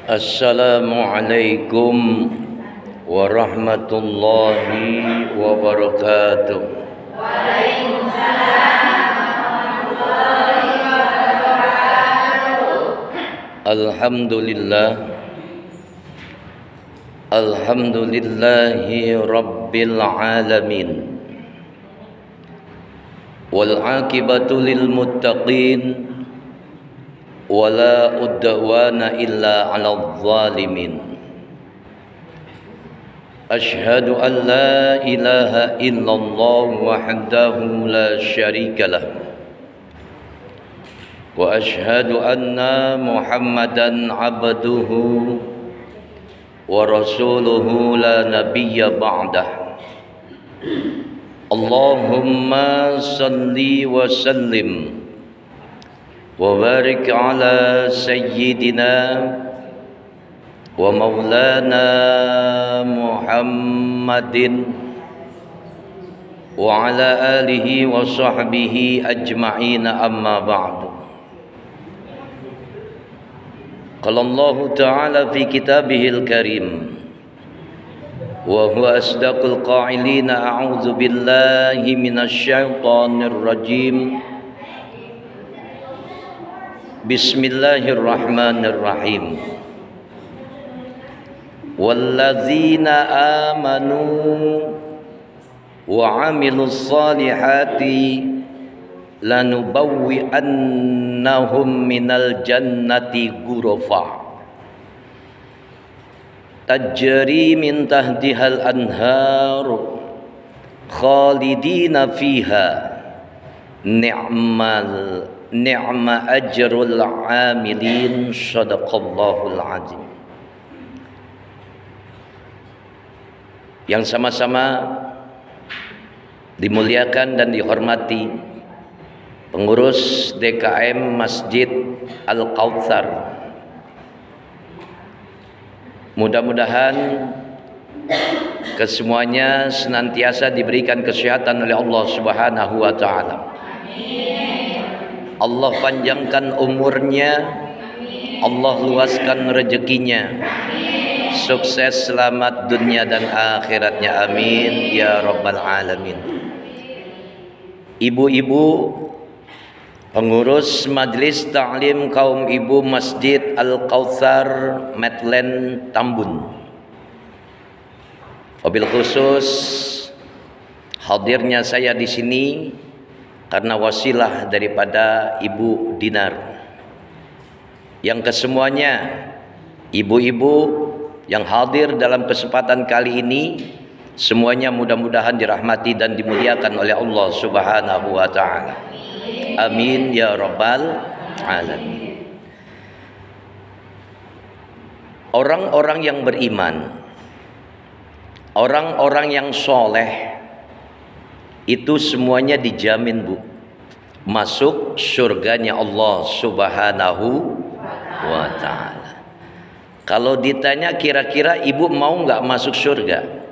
Assalamualaikum warahmatullahi wabarakatuh. Alhamdulillah, alhamdulillahi rabbil alamin. Wal aqibatu lil muttaqin. Wala udwana illa 'alal zalimin. Asyhadu an la ilaha illallah wahdahu la syarika lah. Wa asyhadu anna Muhammadan 'abduhu wa rasuluhu la nabiyya ba'dah. Allahumma salli wa sallim wa barik ala sayyidina wa maulana Muhammadin wa ala alihi wa sahbihi ajma'in, amma ba'du. Qala Allah ta'ala fi kitabihil karim wa huwa asdaqul qa'ilina, a'udzu billahi minasy syaithanir rajim. Bismillahirrahmanirrahim. Walladzina amanu wa 'amilus solihati lanubawwi'annahum minal jannati ghurafa tajri min tahtihal anhar khalidina fiha ni'ma ajrul amilin. Shadaqallahul azim. Yang sama-sama dimuliakan dan dihormati pengurus DKM Masjid Al-Kautsar, mudah-mudahan kesemuanya senantiasa diberikan kesehatan oleh Allah Subhanahu wa taala. Allah panjangkan umurnya, Allah luaskan rezekinya, sukses selamat dunia dan akhiratnya, amin ya rabbal alamin. Ibu-ibu pengurus Majelis Ta'lim Kaum Ibu Masjid Al-Kautsar Medland Tambun, wabil khusus hadirnya saya di sini karena wasilah daripada Ibu Dinar, yang kesemuanya ibu-ibu yang hadir dalam kesempatan kali ini semuanya mudah-mudahan dirahmati dan dimuliakan oleh Allah Subhanahu wa taala, amin ya rabbal alamin. Orang-orang yang beriman, orang-orang yang soleh, itu semuanya dijamin, Bu, masuk surganya Allah Subhanahu wa ta'ala. Kalau ditanya kira-kira ibu mau nggak masuk surga?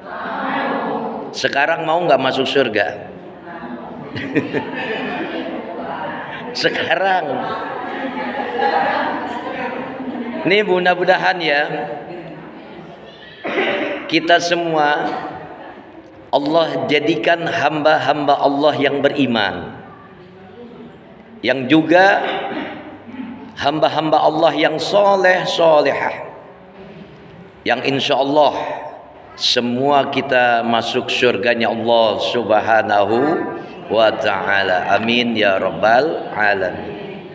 Sekarang mau nggak masuk surga? Sekarang. Ini mudah-mudahan ya, kita semua Allah jadikan hamba-hamba Allah yang beriman, yang juga hamba-hamba Allah yang soleh solehah, yang insya Allah semua kita masuk surganya Allah Subhanahu wa ta'ala, amin ya rabbal alamin.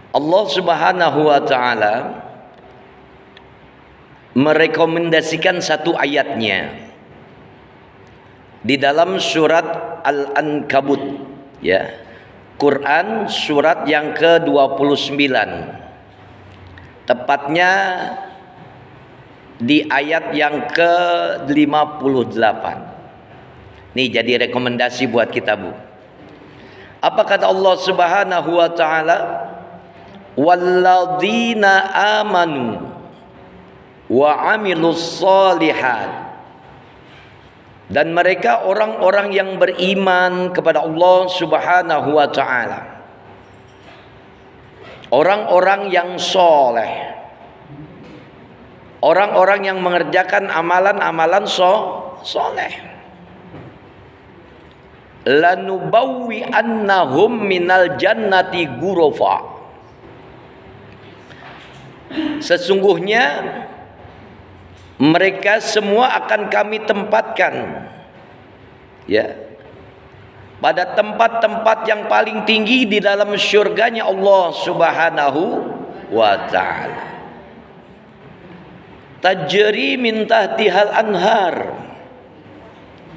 Allah Subhanahu wa ta'ala merekomendasikan satu ayatnya di dalam surat Al-Ankabut, ya, Quran surat yang ke-29, tepatnya di ayat yang ke-58. Nih jadi rekomendasi buat kita, Bu. Apa kata Allah Subhanahu wa taala? Walladzina amanu wa 'amilus solihat. Dan mereka orang-orang yang beriman kepada Allah Subhanahu wa taala. Orang-orang yang soleh. orang-orang yang mengerjakan amalan-amalan soleh. Lanubawwi annahum minal jannati ghurafa. Sesungguhnya mereka semua akan kami tempatkan, ya, pada tempat-tempat yang paling tinggi di dalam syurganya Allah Subhanahu wa ta'ala. Tajri min tahtihal anhar.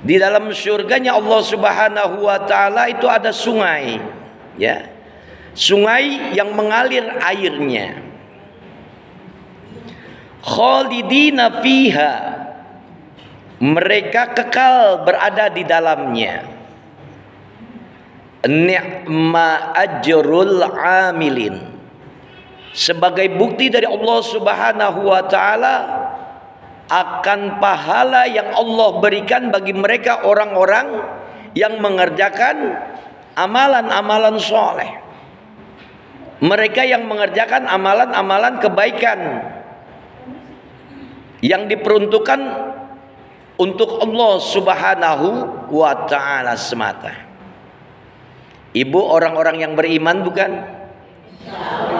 Di dalam syurganya Allah Subhanahu wa ta'ala itu ada sungai, ya, sungai yang mengalir airnya. Khalidina fiha, mereka kekal berada di dalamnya. Ni'ma ajrul amilin, sebagai bukti dari Allah Subhanahu wa ta'ala akan pahala yang Allah berikan bagi mereka orang-orang yang mengerjakan amalan-amalan soleh. Mereka yang mengerjakan amalan-amalan kebaikan yang diperuntukkan untuk Allah Subhanahu wa ta'ala semata. Ibu orang-orang yang beriman bukan?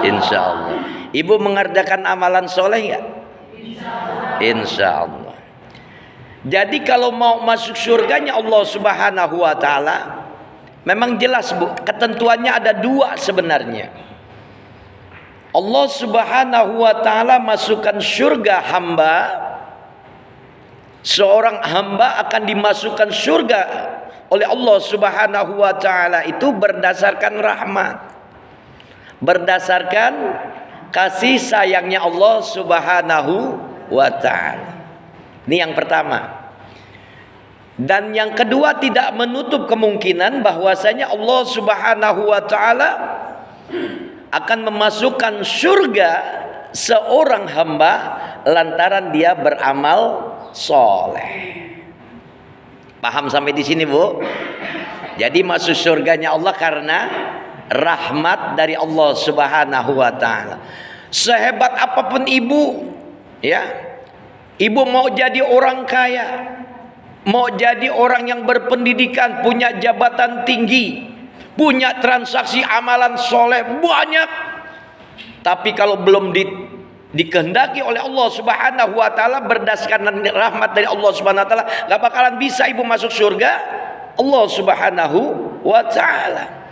Insya Allah. Ibu mengerjakan amalan soleh enggak? Insya Allah. Jadi kalau mau masuk surganya Allah Subhanahu wa ta'ala, memang jelas bu, ketentuannya ada dua sebenarnya. Allah Subhanahu wa ta'ala masukkan surga hamba, seorang hamba akan dimasukkan surga oleh Allah Subhanahu wa ta'ala itu berdasarkan rahmat, berdasarkan kasih sayangnya Allah Subhanahu wa ta'ala. Ini yang pertama. Dan yang kedua, tidak menutup kemungkinan bahwasanya Allah Subhanahu wa ta'ala akan memasukkan surga seorang hamba lantaran dia beramal soleh. Paham sampai di sini, Bu? Jadi masuk surganya Allah karena rahmat dari Allah Subhanahu wa ta'ala. Sehebat apapun ibu, ya, ibu mau jadi orang kaya, mau jadi orang yang berpendidikan, punya jabatan tinggi, punya transaksi amalan soleh banyak, tapi kalau belum dikehendaki oleh Allah Subhanahu wa ta'ala berdasarkan rahmat dari Allah Subhanahu wa ta'ala, gak bakalan bisa ibu masuk surga Allah Subhanahu wa ta'ala.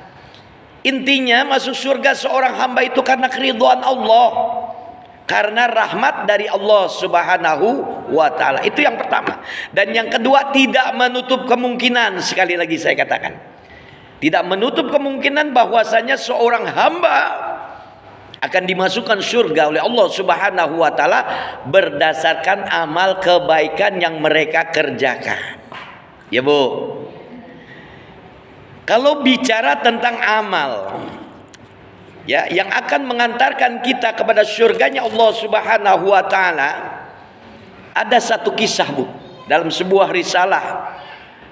Intinya masuk surga seorang hamba itu karena keridhaan Allah, karena rahmat dari Allah Subhanahu wa ta'ala. Itu yang pertama. Dan yang kedua, tidak menutup kemungkinan, sekali lagi saya katakan, tidak menutup kemungkinan bahwasanya seorang hamba akan dimasukkan surga oleh Allah Subhanahu wa ta'ala berdasarkan amal kebaikan yang mereka kerjakan. Ya, Bu. Kalau bicara tentang amal, ya, yang akan mengantarkan kita kepada surganya Allah Subhanahu wa ta'ala, ada satu kisah, Bu, dalam sebuah risalah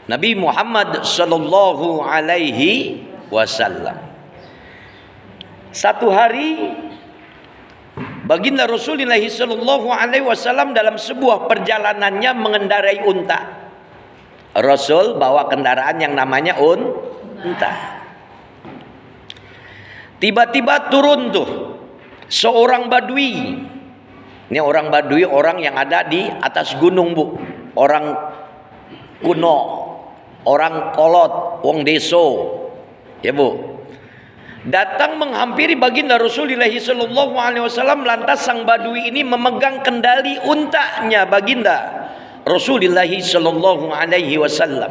Nabi Muhammad sallallahu alaihi wasallam. Satu hari baginda Rasulullah sallallahu alaihi wasallam dalam sebuah perjalanannya mengendarai unta. Rasul bawa kendaraan yang namanya unta. Tiba-tiba turun tuh seorang badui. Ini orang badui, orang yang ada di atas gunung, Bu. Orang kuno, orang kolot, wong deso. Ya, Bu. Datang menghampiri baginda Rasulullah sallallahu alaihi wasallam, lantas sang badui ini memegang kendali untanya baginda Rasulullah sallallahu alaihi wasallam.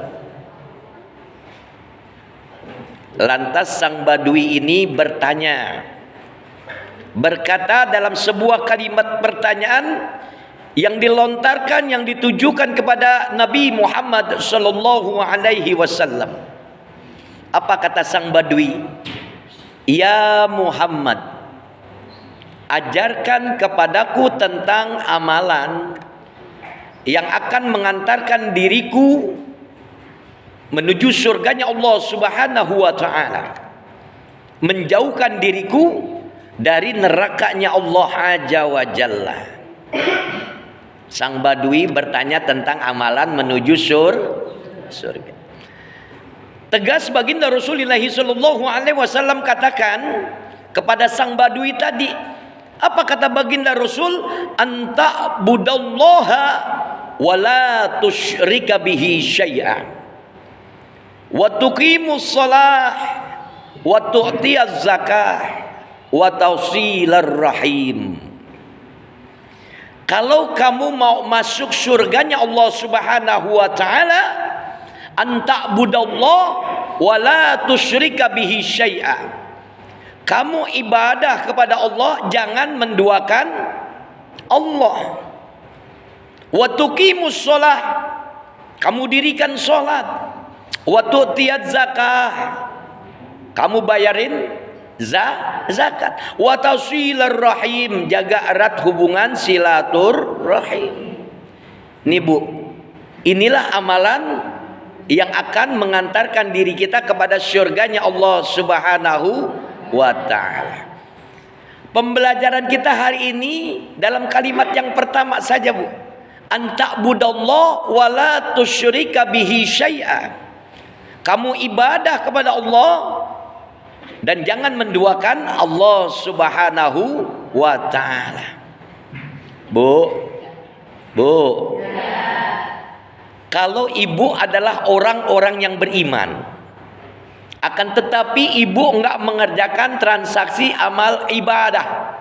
Lantas sang badui ini berkata dalam sebuah kalimat pertanyaan yang dilontarkan, yang ditujukan kepada Nabi Muhammad sallallahu alaihi wasallam. Apa kata sang badui? Ya Muhammad, ajarkan kepadaku tentang amalan yang akan mengantarkan diriku menuju surganya Allah Subhanahu wa ta'ala, menjauhkan diriku dari nerakanya Allah Azza wa Jalla. Sang Badui bertanya tentang amalan menuju surga. Tegas baginda Rasulullah sallallahu alaihi wasallam katakan kepada sang Badui tadi. Apa kata baginda Rasul? Anta budallaha wa la tusyrika bihi syai'a wa tuqimus shalah wa tu'tiyaz zakah wa tausilar rahim. Kalau kamu mau masuk surganya Allah Subhanahu wa taala, anta budallah wa la tusyrika bihi syai'a. Kamu ibadah kepada Allah, jangan menduakan Allah. Wa tuqimus shalah, kamu dirikan salat. Wa tu'tiyaz zakah, kamu bayarin zakat. Wa tausilar rahim, jaga erat hubungan silaturahim. Nih Bu, inilah amalan yang akan mengantarkan diri kita kepada surganya Allah Subhanahu wa ta'ala. Pembelajaran kita hari ini dalam kalimat yang pertama saja Bu. Anta'budallah wa la tusyrika bihi syai'a. Kamu ibadah kepada Allah dan jangan menduakan Allah Subhanahu wa ta'ala. Bu, kalau ibu adalah orang-orang yang beriman, akan tetapi ibu enggak mengerjakan transaksi amal ibadah,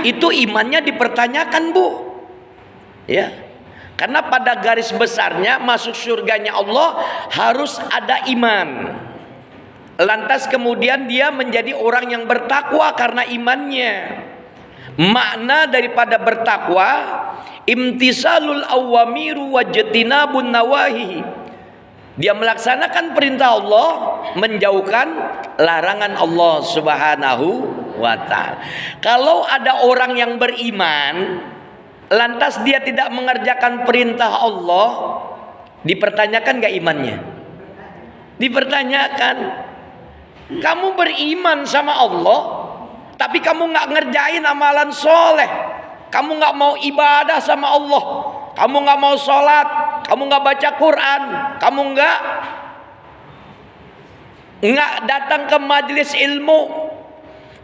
itu imannya dipertanyakan Bu. Ya, karena pada garis besarnya masuk surganya Allah harus ada iman. Lantas kemudian dia menjadi orang yang bertakwa karena imannya. Makna daripada bertakwa, imtisalul awamiru wajtinabun nawahi. Dia melaksanakan perintah Allah, menjauhkan larangan Allah Subhanahu wa ta'ala. Kalau ada orang yang beriman, lantas dia tidak mengerjakan perintah Allah, dipertanyakan gak imannya? Dipertanyakan. Kamu beriman sama Allah, tapi kamu gak ngerjain amalan soleh. Kamu gak mau ibadah sama Allah, kamu gak mau sholat, kamu gak baca Quran, kamu gak datang ke majelis ilmu,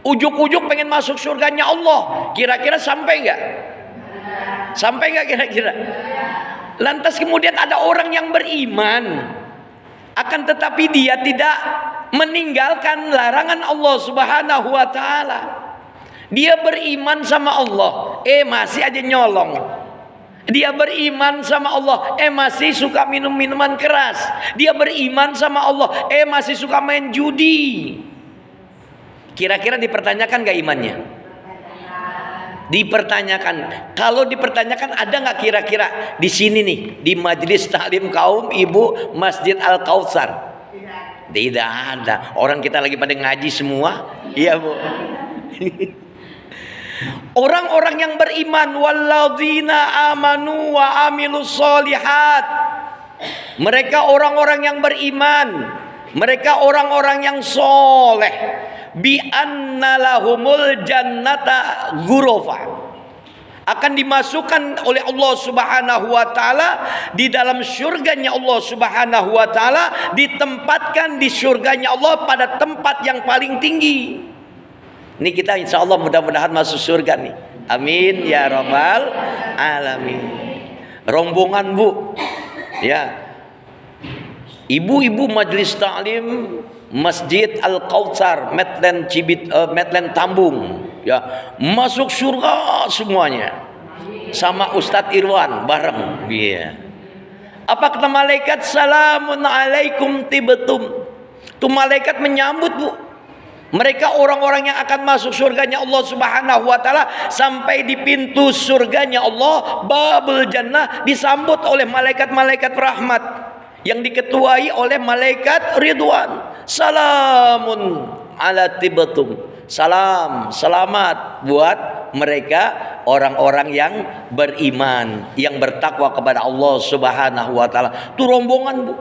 ujuk-ujuk pengen masuk surganya Allah. Kira-kira sampai gak? Sampai gak kira-kira? Lantas kemudian ada orang yang beriman, akan tetapi dia tidak meninggalkan larangan Allah Subhanahu wa ta'ala. Dia beriman sama Allah, masih aja nyolong. Dia beriman sama Allah, masih suka minum minuman keras. Dia beriman sama Allah, masih suka main judi. Kira-kira dipertanyakan gak imannya? Dipertanyakan. Kalau dipertanyakan, ada nggak kira-kira di sini nih, di majelis taklim kaum ibu Masjid Al Kautsar? Tidak ada. Orang kita lagi pada ngaji semua, iya Bu. Orang-orang yang beriman, walladzina amanu wa amilus solihat. Mereka orang-orang yang beriman, mereka orang-orang yang soleh. Bi anna lahumul jannata ghurafa, akan dimasukkan oleh Allah Subhanahu wa ta'ala di dalam surganya Allah Subhanahu wa ta'ala, ditempatkan di surganya Allah pada tempat yang paling tinggi. Ini kita insya Allah mudah-mudahan masuk surga nih, amin ya rabbal alamin. Rombongan Bu, ya, ibu-ibu majelis taklim Masjid Al Kautsar, Medland Tambung, ya, masuk surga semuanya sama Ustadz Irwan bareng. Iya. Apa kata malaikat? Salamun alaikum tibtum. Tuh malaikat menyambut Bu. Mereka orang-orang yang akan masuk surganya Allah Subhanahu wa ta'ala. Sampai di pintu surganya Allah, babul jannah, disambut oleh malaikat-malaikat rahmat yang diketuai oleh malaikat Ridwan. Salamun ala tibtum. Salam, selamat buat mereka orang-orang yang beriman, yang bertakwa kepada Allah Subhanahu wa ta'ala. Itu rombongan Bu.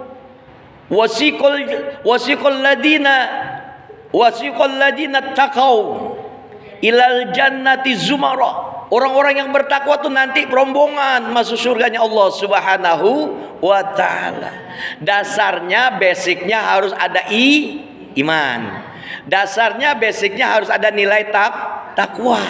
Wasiqal ladina taqaw ilal jannati zumara Orang-orang yang bertakwa tuh nanti rombongan masuk surganya Allah Subhanahu wa taala. Dasarnya, basicnya harus ada iman. Dasarnya, basicnya harus ada nilai takwa.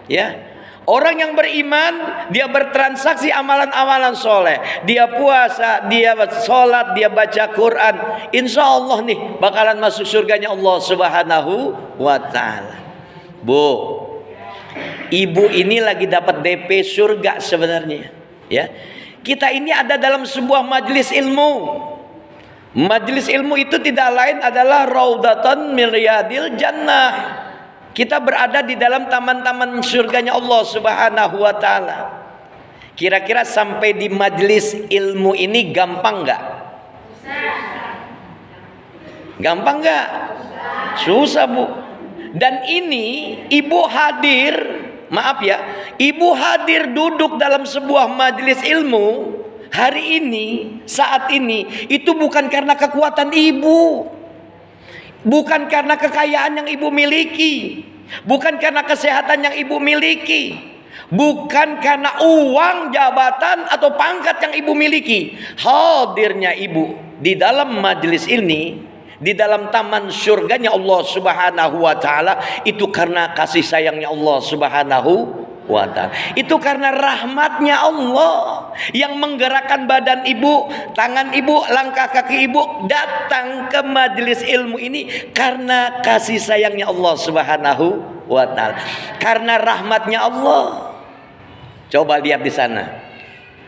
Ya. Orang yang beriman, dia bertransaksi amalan-amalan soleh. Dia puasa, dia sholat, dia baca Quran. Insya Allah nih bakalan masuk surganya Allah Subhanahu wa ta'ala. Bu, ibu ini lagi dapat DP surga sebenarnya. Ya, kita ini ada dalam sebuah majelis ilmu. Majelis ilmu itu tidak lain adalah raudatan min riyadil jannah. Kita berada di dalam taman-taman surganya Allah Subhanahu wa taala. Kira-kira sampai di majelis ilmu ini gampang nggak? Gampang nggak? Susah, Bu. Dan ini ibu hadir, maaf ya, ibu hadir duduk dalam sebuah majelis ilmu hari ini, saat ini, itu bukan karena kekuatan ibu. Bukan karena kekayaan yang ibu miliki, bukan karena kesehatan yang ibu miliki, bukan karena uang, jabatan atau pangkat yang ibu miliki. Hadirnya ibu di dalam majelis ini, di dalam taman surganya Allah Subhanahu wa taala, itu karena kasih sayangnya Allah Subhanahu wa ta'ala. Itu karena rahmatnya Allah yang menggerakkan badan ibu, tangan ibu, langkah kaki ibu datang ke majelis ilmu ini karena kasih sayangnya Allah Subhanahu wa ta'ala, karena rahmatnya Allah. Coba lihat di sana.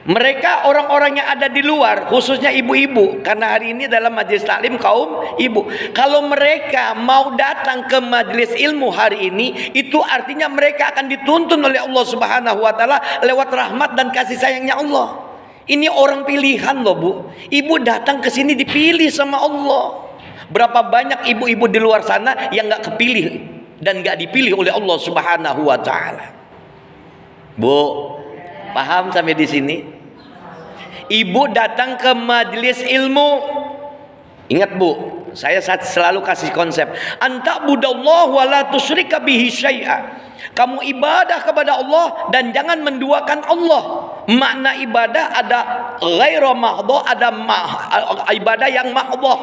Mereka orang-orang yang ada di luar, khususnya ibu-ibu, karena hari ini dalam majelis taklim kaum ibu. Kalau mereka mau datang ke majelis ilmu hari ini, itu artinya mereka akan dituntun oleh Allah Subhanahu wa taala lewat rahmat dan kasih sayangnya Allah. Ini orang pilihan loh, Bu. Ibu datang ke sini dipilih sama Allah. Berapa banyak ibu-ibu di luar sana yang nggak kepilih dan nggak dipilih oleh Allah Subhanahu wa taala. Bu, paham sampai di sini? Ibu datang ke majelis ilmu. Ingat, Bu, saya selalu kasih konsep anta budallah wa la tusyrika bihi syai'a. Kamu ibadah kepada Allah dan jangan menduakan Allah. Makna ibadah ada ghairu mahdhah, ada ibadah yang mahdhah,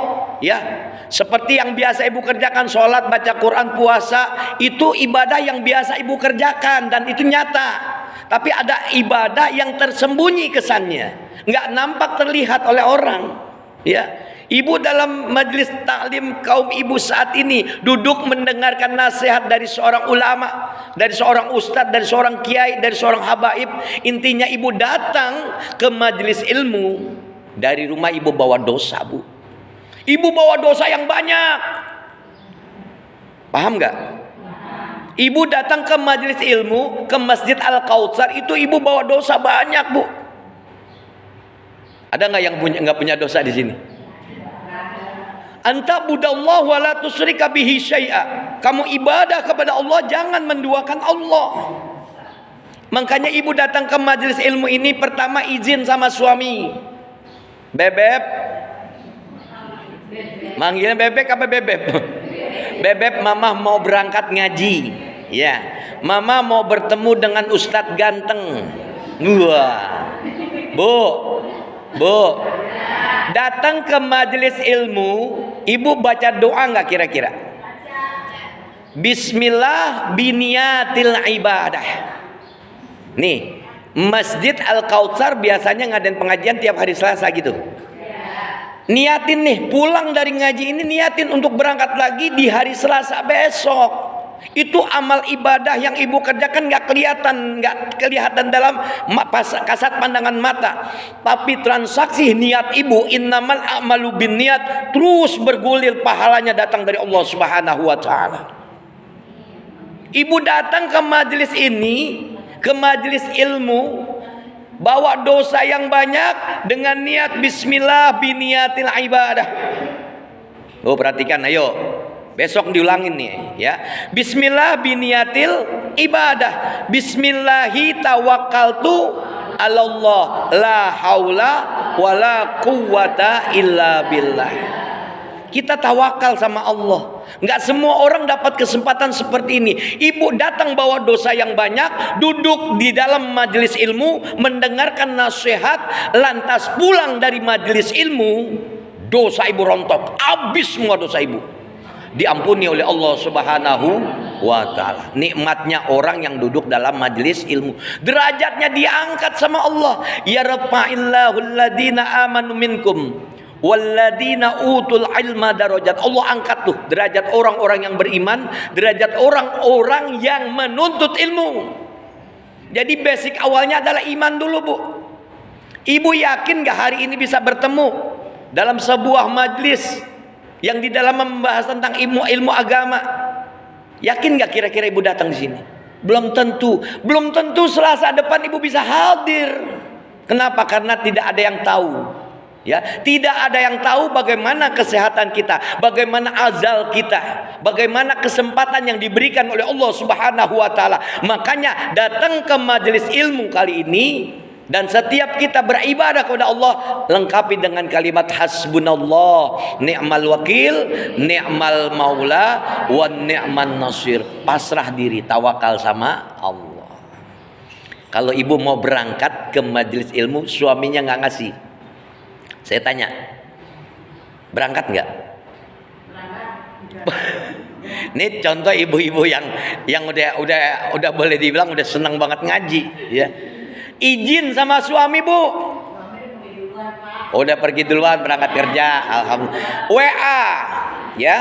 ya. Seperti yang biasa ibu kerjakan, sholat, baca Quran, puasa, itu ibadah yang biasa ibu kerjakan dan itu nyata. Tapi ada ibadah yang tersembunyi kesannya, nggak nampak terlihat oleh orang, ya. Ibu dalam majelis taklim kaum ibu saat ini duduk mendengarkan nasihat dari seorang ulama, dari seorang ustadz, dari seorang kiai, dari seorang habaib. Intinya ibu datang ke majelis ilmu. Dari rumah ibu bawa dosa, Bu. Ibu bawa dosa yang banyak. Paham nggak? Ibu datang ke majelis ilmu, ke Masjid Al-Kautsar, itu ibu bawa dosa banyak, Bu. Ada nggak yang nggak punya dosa di sini? Anta budallah wa la tusyrika bihi syai'a. Kamu ibadah kepada Allah, jangan menduakan Allah. Makanya ibu datang ke majelis ilmu ini pertama izin sama suami. Bebek. Manggilnya bebek apa bebek? Bebek, mama mau berangkat ngaji. Ya, mama mau bertemu dengan ustadz ganteng. Wah. Bu, datang ke majelis ilmu, ibu baca doa nggak kira-kira? Bismillah biniyatil ibadah. Nih, Masjid Al-Kautsar biasanya ngadain pengajian tiap hari Selasa gitu. Niatin nih, pulang dari ngaji ini niatin untuk berangkat lagi di hari Selasa besok. Itu amal ibadah yang ibu kerjakan nggak kelihatan dalam kasat pandangan mata, tapi transaksi niat ibu, innamal a'malu binniyat, terus bergulir pahalanya datang dari Allah Subhanahu wa taala. Ibu datang ke majelis ini, ke majelis ilmu, bawa dosa yang banyak dengan niat bismillah biniyatil ibadah. Oh, perhatikan, ayo. Besok diulangin nih, ya. Bismillah biniyatil ibadah. Bismillahi tawakkaltu alallah la haula wala quwwata illa billah. Kita tawakal sama Allah. Nggak semua orang dapat kesempatan seperti ini. Ibu datang bawa dosa yang banyak, duduk di dalam majelis ilmu, mendengarkan nasihat, lantas pulang dari majelis ilmu, dosa ibu rontok, habis semua dosa ibu. Diampuni oleh Allah Subhanahu wa taala. Nikmatnya orang yang duduk dalam majelis ilmu, derajatnya diangkat sama Allah. Ya rafa'illahu alladina amanu minkum walladina utul ilma darajat. Allah angkat tuh derajat orang-orang yang beriman, derajat orang-orang yang menuntut ilmu. Jadi basic awalnya adalah iman dulu, Bu. Ibu yakin gak hari ini bisa bertemu dalam sebuah majlis yang di dalam membahas tentang ilmu agama? Yakin gak kira-kira ibu datang di sini? Belum tentu. Belum tentu Selasa depan ibu bisa hadir. Kenapa? Karena tidak ada yang tahu. Ya, tidak ada yang tahu bagaimana kesehatan kita, bagaimana azal kita, bagaimana kesempatan yang diberikan oleh Allah Subhanahu wa taala. Makanya datang ke majelis ilmu kali ini dan setiap kita beribadah kepada Allah, lengkapi dengan kalimat hasbunallah ni'mal wakil, ni'mal maula, wa ni'man nasir. Pasrah diri, tawakal sama Allah. Kalau ibu mau berangkat ke majelis ilmu, suaminya nggak ngasih, saya tanya, berangkat nggak? Ini contoh ibu-ibu yang udah boleh dibilang udah senang banget ngaji, ya. Izin sama suami, Bu. Udah pergi duluan berangkat kerja, alhamdulillah. WA, ya.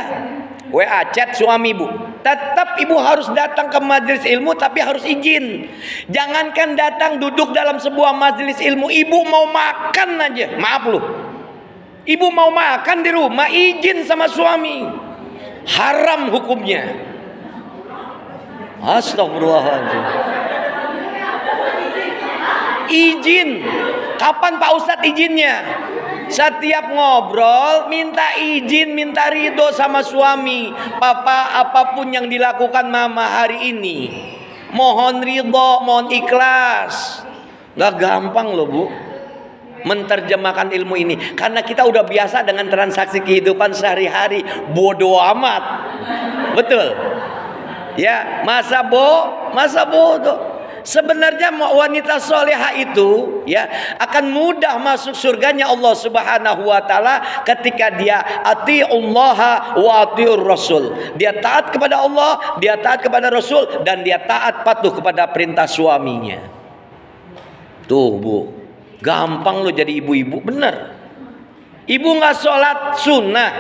WA chat suami, Bu. Tetap ibu harus datang ke majelis ilmu, tapi harus izin. Jangankan datang duduk dalam sebuah majelis ilmu, ibu mau makan aja, maaf loh, ibu mau makan di rumah, izin sama suami. Haram hukumnya. Astagfirullahaladzim. Izin. Kapan Pak Ustadz izinnya? Setiap ngobrol minta izin, minta ridho sama suami. Papa, apapun yang dilakukan mama hari ini, mohon ridho, mohon ikhlas. Gak gampang loh, Bu, menerjemahkan ilmu ini, karena kita udah biasa dengan transaksi kehidupan sehari-hari. Bodoh amat. Betul ya, masa bodoh. Sebenarnya wanita soleha itu, ya, akan mudah masuk surganya Allah Subhanahu wa taala ketika dia atiullaha wa atiur rasul. Dia taat kepada Allah, dia taat kepada Rasul, dan dia taat patuh kepada perintah suaminya. Tuh, Bu, gampang lo jadi ibu-ibu, bener. Ibu nggak sholat sunnah,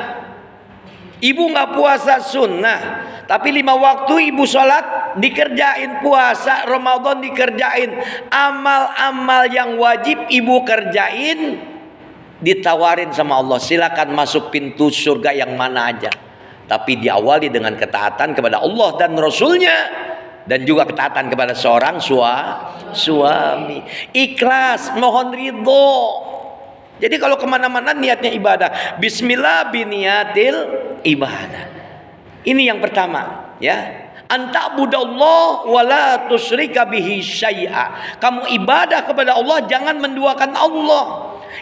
ibu nggak puasa sunnah, tapi 5 waktu ibu sholat dikerjain, puasa Ramadan dikerjain, amal-amal yang wajib ibu kerjain, ditawarin sama Allah, silakan masuk pintu surga yang mana aja, tapi diawali dengan ketaatan kepada Allah dan Rasulnya, dan juga ketaatan kepada seorang suami. Ikhlas, mohon ridho. Jadi kalau kemana-mana niatnya ibadah, bismillah biniyatil ibadah. Ini yang pertama, ya. Anta'budallah wa la tusyrika bihi syai'a. Kamu ibadah kepada Allah, jangan menduakan Allah.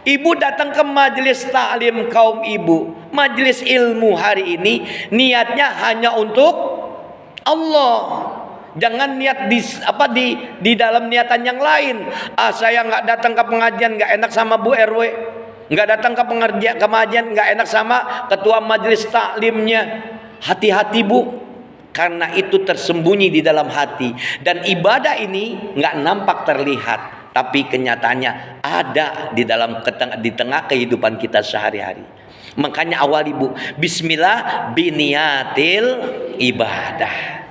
Ibu datang ke majelis taklim kaum ibu, majelis ilmu hari ini, niatnya hanya untuk Allah. Jangan niat di dalam niatan yang lain. Saya nggak datang ke pengajian nggak enak sama Bu RW, nggak datang ke pengajian nggak enak sama ketua majelis taklimnya. Hati-hati, Bu, karena itu tersembunyi di dalam hati, dan ibadah ini nggak nampak terlihat, tapi kenyataannya ada di tengah kehidupan kita sehari-hari. Makanya awali, Bu, bismillah biniyatil ibadah.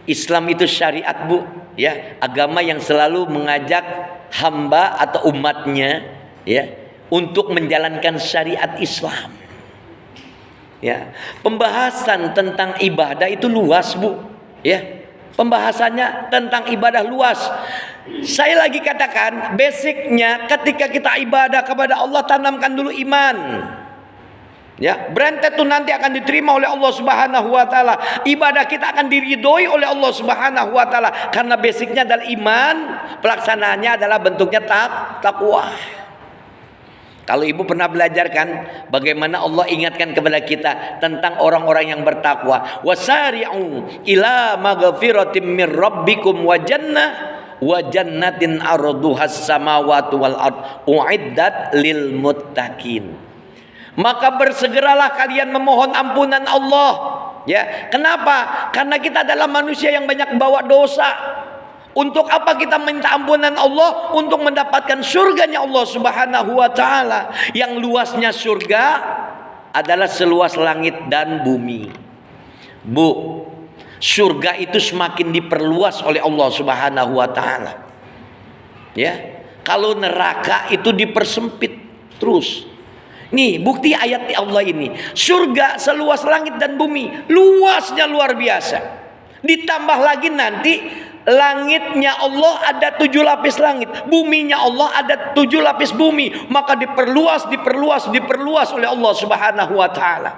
Islam itu syariat, Bu, ya, agama yang selalu mengajak hamba atau umatnya, ya, untuk menjalankan syariat Islam. Ya, pembahasan tentang ibadah itu luas, Bu, ya. Pembahasannya tentang ibadah luas. Saya lagi katakan, basicnya ketika kita ibadah kepada Allah, tanamkan dulu iman. Ya, berantet tuh nanti akan diterima oleh Allah Subhanahu wa taala. Ibadah kita akan diridhoi oleh Allah Subhanahu wa taala karena basicnya adalah iman, pelaksanaannya adalah bentuknya takwa. Kalau ibu pernah belajar kan bagaimana Allah ingatkan kepada kita tentang orang-orang yang bertakwa. Wasari'u ila maghfiratin mir rabbikum wa jannatin arduhas samawati wal ard uiddat lil muttaqin. Maka bersegeralah kalian memohon ampunan Allah. Ya, kenapa? Karena kita adalah manusia yang banyak bawa dosa. Untuk apa kita minta ampunan Allah? Untuk mendapatkan surganya Allah Subhanahu wa taala. Yang luasnya surga adalah seluas langit dan bumi. Bu, surga itu semakin diperluas oleh Allah Subhanahu wa taala. Ya. Kalau neraka itu dipersempit terus. Nih, bukti ayat Allah ini. Surga seluas langit dan bumi, luasnya luar biasa. Ditambah lagi nanti langitnya Allah ada 7 lapis langit, buminya Allah ada 7 lapis bumi, maka diperluas oleh Allah Subhanahu wa taala.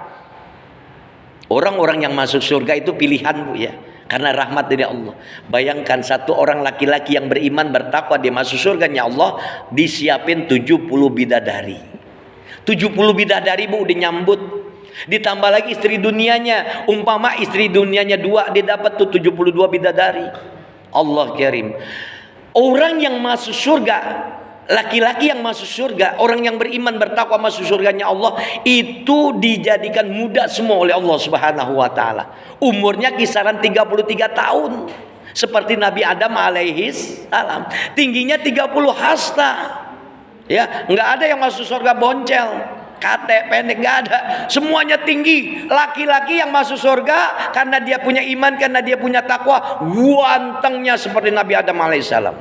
Orang-orang yang masuk surga itu pilihan, Bu, ya, karena rahmat dari Allah. Bayangkan satu orang laki-laki yang beriman bertakwa, dia masuk surganya Allah, disiapin 70 bidadari. 70 bidadari, Bu, dinyambut. Ditambah lagi istri dunianya, umpama istri dunianya 2, dia dapat tuh 72 bidadari. Allah Karim. Orang yang masuk surga, laki-laki yang masuk surga, orang yang beriman bertakwa masuk surganya Allah, itu dijadikan muda semua oleh Allah Subhanahu wa taala. Umurnya kisaran 33 tahun. Seperti Nabi Adam alaihi salam. Tingginya 30 hasta. Ya, nggak ada yang masuk surga boncel, kate, pendek, nggak ada. Semuanya tinggi. Laki-laki yang masuk surga karena dia punya iman, karena dia punya takwa, gantengnya seperti Nabi Adam alaihissalam.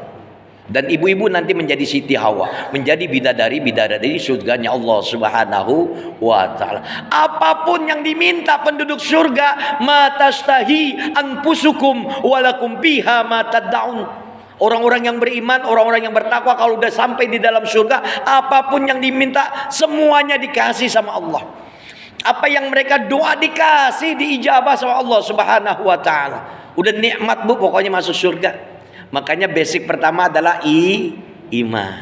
Dan ibu-ibu nanti menjadi Siti Hawa, menjadi bidadari surganya Allah Subhanahu wa taala. Apapun yang diminta penduduk surga, matastahi anfusukum walakum fiha ma tad'un. Orang-orang yang beriman, orang-orang yang bertakwa, kalau udah sampai di dalam surga, apapun yang diminta semuanya dikasih sama Allah. Apa yang mereka doa dikasih, diijabah sama Allah Subhanahu wa taala. Udah nikmat, Bu, pokoknya masuk surga. Makanya basic pertama adalah iman.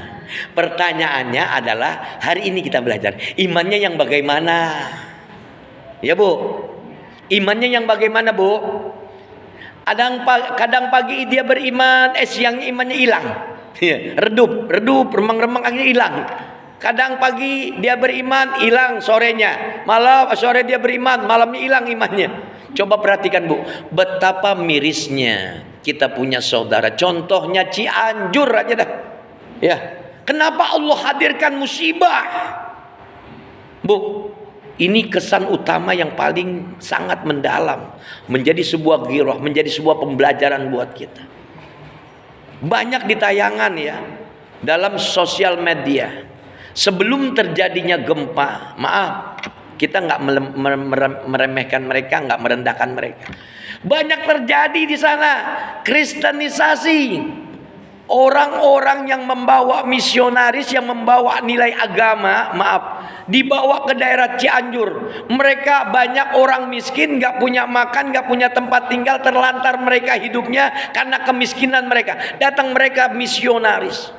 Pertanyaannya adalah hari ini kita belajar imannya yang bagaimana? Ya, Bu. Imannya yang bagaimana, Bu? Kadang pagi dia beriman, siangnya imannya hilang. Redup, remang-remang akhirnya hilang. Kadang pagi dia beriman, hilang sorenya. Sore dia beriman, malamnya hilang imannya. Coba perhatikan, Bu, betapa mirisnya kita punya saudara. Contohnya Cianjur aja dah. Ya, kenapa Allah hadirkan musibah? Bu, ini kesan utama yang paling sangat mendalam, menjadi sebuah ghirah, menjadi sebuah pembelajaran buat kita. Banyak di tayangan, ya, dalam sosial media. Sebelum terjadinya gempa, maaf, kita nggak meremehkan mereka, nggak merendahkan mereka. Banyak terjadi di sana kristenisasi. Orang-orang yang membawa misionaris, yang membawa nilai agama, maaf, dibawa ke daerah Cianjur. Mereka banyak orang miskin, gak punya makan, gak punya tempat tinggal, terlantar mereka hidupnya karena kemiskinan mereka. Datang mereka misionaris,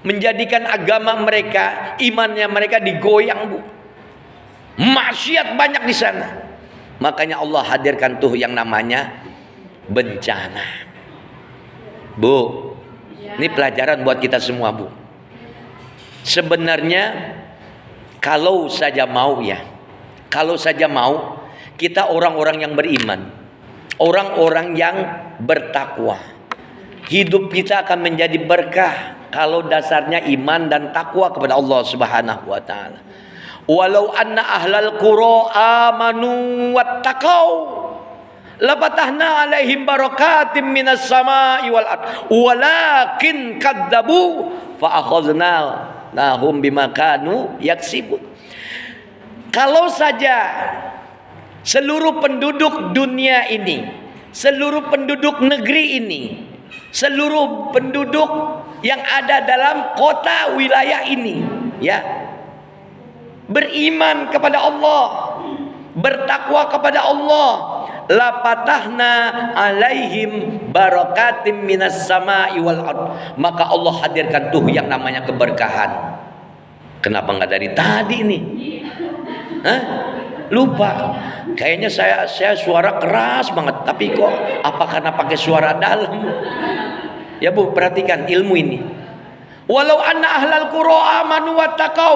menjadikan agama mereka, imannya mereka digoyang, Bu. Maksiat banyak di sana. Makanya Allah hadirkan tuh yang namanya bencana. Bu, ini pelajaran buat kita semua, Bu. Sebenarnya kalau saja mau, ya, kalau saja mau, kita orang-orang yang beriman, orang-orang yang bertakwa, hidup kita akan menjadi berkah kalau dasarnya iman dan takwa kepada Allah Subhanahu wa taala. Walau anna ahlal qura amanu wattaqau lafatahna alaihim barakatim minas sama'i wal ard walakin kadzabu fa akhadnahum bima kanu yaksibun. Kalau saja seluruh penduduk dunia ini, seluruh penduduk negeri ini, seluruh penduduk yang ada dalam kota wilayah ini, ya, beriman kepada Allah, bertakwa kepada Allah, la patahna alaihim barakatim minas sama'i wal ard, maka Allah hadirkan tuh yang namanya keberkahan. Kenapa nggak dari tadi nih? Hah? Lupa. Kayaknya saya suara keras banget, tapi kok apa karena pakai suara dalam? Ya Bu, perhatikan ilmu ini. Walau anna ahlal qura amanu wattaqau,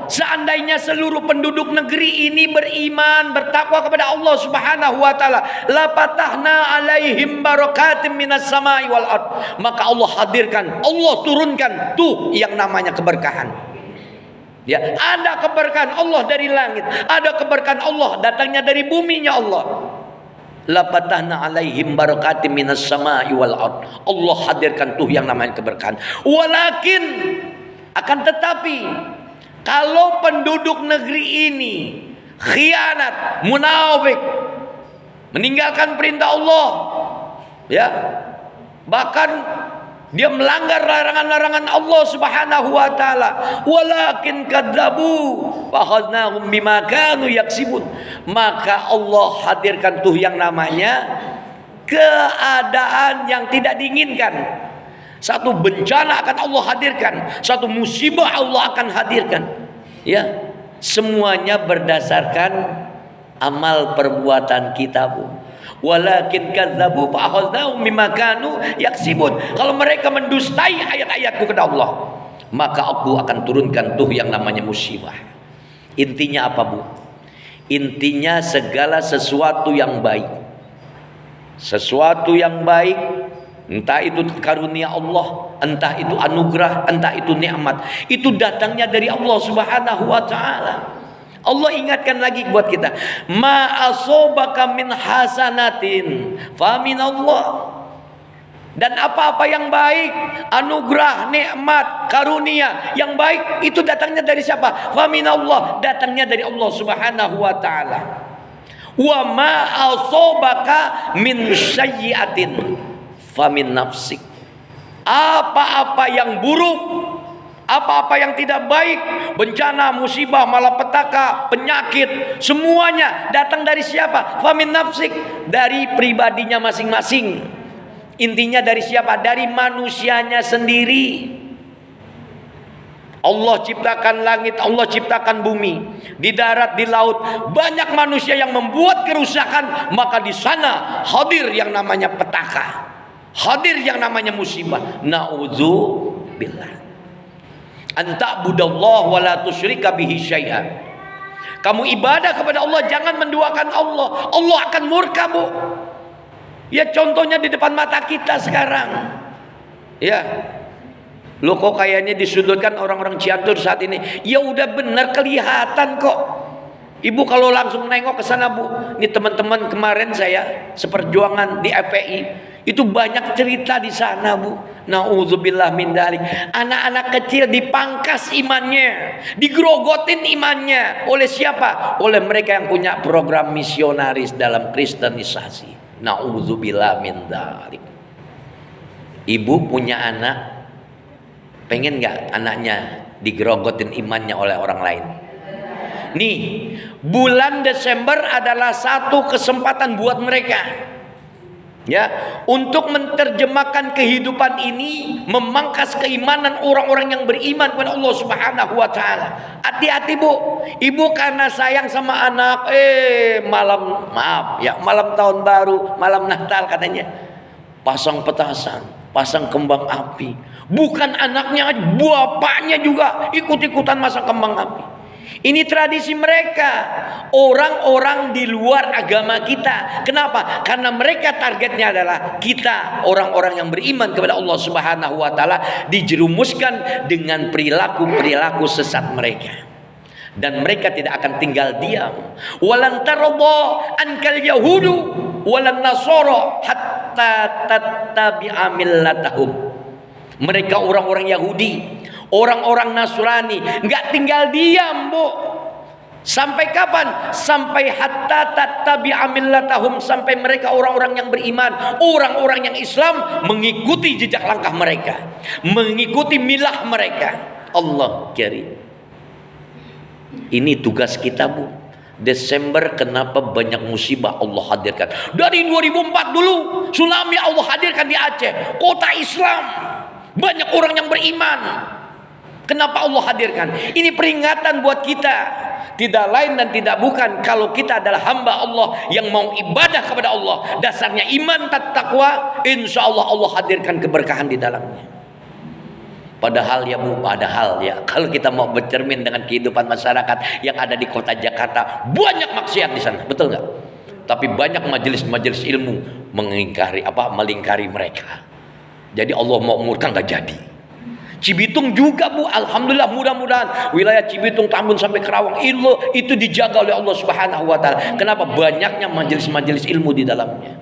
seandainya seluruh penduduk negeri ini beriman, bertakwa kepada Allah Subhanahu wa taala, la patahna alaihim barakatim minas samai wal ard, maka Allah hadirkan, Allah turunkan tuh yang namanya keberkahan. Ya, ada keberkahan Allah dari langit, ada keberkahan Allah datangnya dari buminya Allah. La patahna alaihim barakatim minas samai wal ard. Allah hadirkan tuh yang namanya keberkahan. Walakin, akan tetapi, kalau penduduk negeri ini khianat, munafik, meninggalkan perintah Allah, ya, bahkan dia melanggar larangan-larangan Allah Subhanahu wa taala, walakin kadzabu fakhadnahum bima kanu yaksibun, maka Allah hadirkan tuh yang namanya keadaan yang tidak diinginkan. Satu bencana akan Allah hadirkan, satu musibah Allah akan hadirkan. Ya, semuanya berdasarkan amal perbuatan kita, Bu. Walakin kadzabu fa akhadnahum bima kanu yaksibun. Kalau mereka mendustai ayat-ayatku kata Allah, maka aku akan turunkan tuh yang namanya musibah. Intinya apa, Bu? Intinya segala sesuatu yang baik. Sesuatu yang baik, entah itu karunia Allah, entah itu anugerah, entah itu nikmat, itu datangnya dari Allah Subhanahu wa taala. Allah ingatkan lagi buat kita, ma asobaka min hasanatin fa min Allah, dan apa-apa yang baik, anugerah, nikmat, karunia yang baik itu datangnya dari siapa? Fa min Allah, datangnya dari Allah Subhanahu wa taala. Wa ma asobaka min sayyi'atin fa min nafsik, apa-apa yang buruk, apa-apa yang tidak baik, bencana, musibah, malapetaka, penyakit, semuanya datang dari siapa? Famin nafsik, dari pribadinya masing-masing. Intinya dari siapa? Dari manusianya sendiri. Allah ciptakan langit, Allah ciptakan bumi, di darat, di laut, banyak manusia yang membuat kerusakan, maka di sana hadir yang namanya petaka, hadir yang namanya musibah. Na'udzubillah. Anta'budallah wa la tusyrika bihi syai'an. Kamu ibadah kepada Allah, jangan menduakan Allah. Allah akan murka, Bu. Ya, contohnya di depan mata kita sekarang. Ya. Loh, kok kayaknya disudutkan orang-orang Cianjur saat ini? Ya udah benar kelihatan kok. Ibu kalau langsung nengok ke sana, Bu. Ini teman-teman kemarin saya seperjuangan di FPI, itu banyak cerita di sana, Bu. Nauzubillah min dzalik. Anak-anak kecil dipangkas imannya, digrogotin imannya. Oleh siapa? Oleh mereka yang punya program misionaris dalam kristenisasi. Nauzubillah min dzalik. Ibu punya anak, pengen nggak anaknya digrogotin imannya oleh orang lain? Nih, bulan Desember adalah satu kesempatan buat mereka, ya, untuk menerjemahkan kehidupan ini, memangkas keimanan orang-orang yang beriman kepada Allah Subhanahu wa taala. Hati-hati, Bu. Ibu karena sayang sama anak, malam tahun baru, malam Natal katanya, pasang petasan, pasang kembang api. Bukan anaknya, bapaknya juga ikut-ikutan masang kembang api. Ini tradisi mereka, orang-orang di luar agama kita. Kenapa? Karena mereka targetnya adalah kita, orang-orang yang beriman kepada Allah Subhanahu wa taala, dijerumuskan dengan perilaku-perilaku sesat mereka. Dan mereka tidak akan tinggal diam. Walan tarda ankal yahudu walan nasara hatta tattabi'a millatahum. Mereka orang-orang Yahudi, orang-orang Nasrani, nggak tinggal diam, Bu. Sampai kapan? Sampai hatta tattabi'a millatahum, sampai mereka orang-orang yang beriman, orang-orang yang Islam mengikuti jejak langkah mereka, mengikuti milah mereka. Allah karim. Ini tugas kita, Bu. Desember kenapa banyak musibah Allah hadirkan? Dari 2004 dulu tsunami Allah hadirkan di Aceh, kota Islam. Banyak orang yang beriman. Kenapa Allah hadirkan? Ini peringatan buat kita. Tidak lain dan tidak bukan, kalau kita adalah hamba Allah yang mau ibadah kepada Allah, dasarnya iman dan takwa, insya Allah Allah hadirkan keberkahan di dalamnya. Padahal ya Bu, padahal ya, kalau kita mau bercermin dengan kehidupan masyarakat yang ada di kota Jakarta, banyak maksiat di sana, betul nggak? Tapi banyak majelis-majelis ilmu melingkari mereka. Jadi Allah mau umurkan nggak jadi. Cibitung juga Bu, alhamdulillah, mudah-mudahan wilayah Cibitung, Tambun sampai Kerawang itu dijaga oleh Allah Subhanahu wa taala. Kenapa? Banyaknya majelis-majelis ilmu di dalamnya.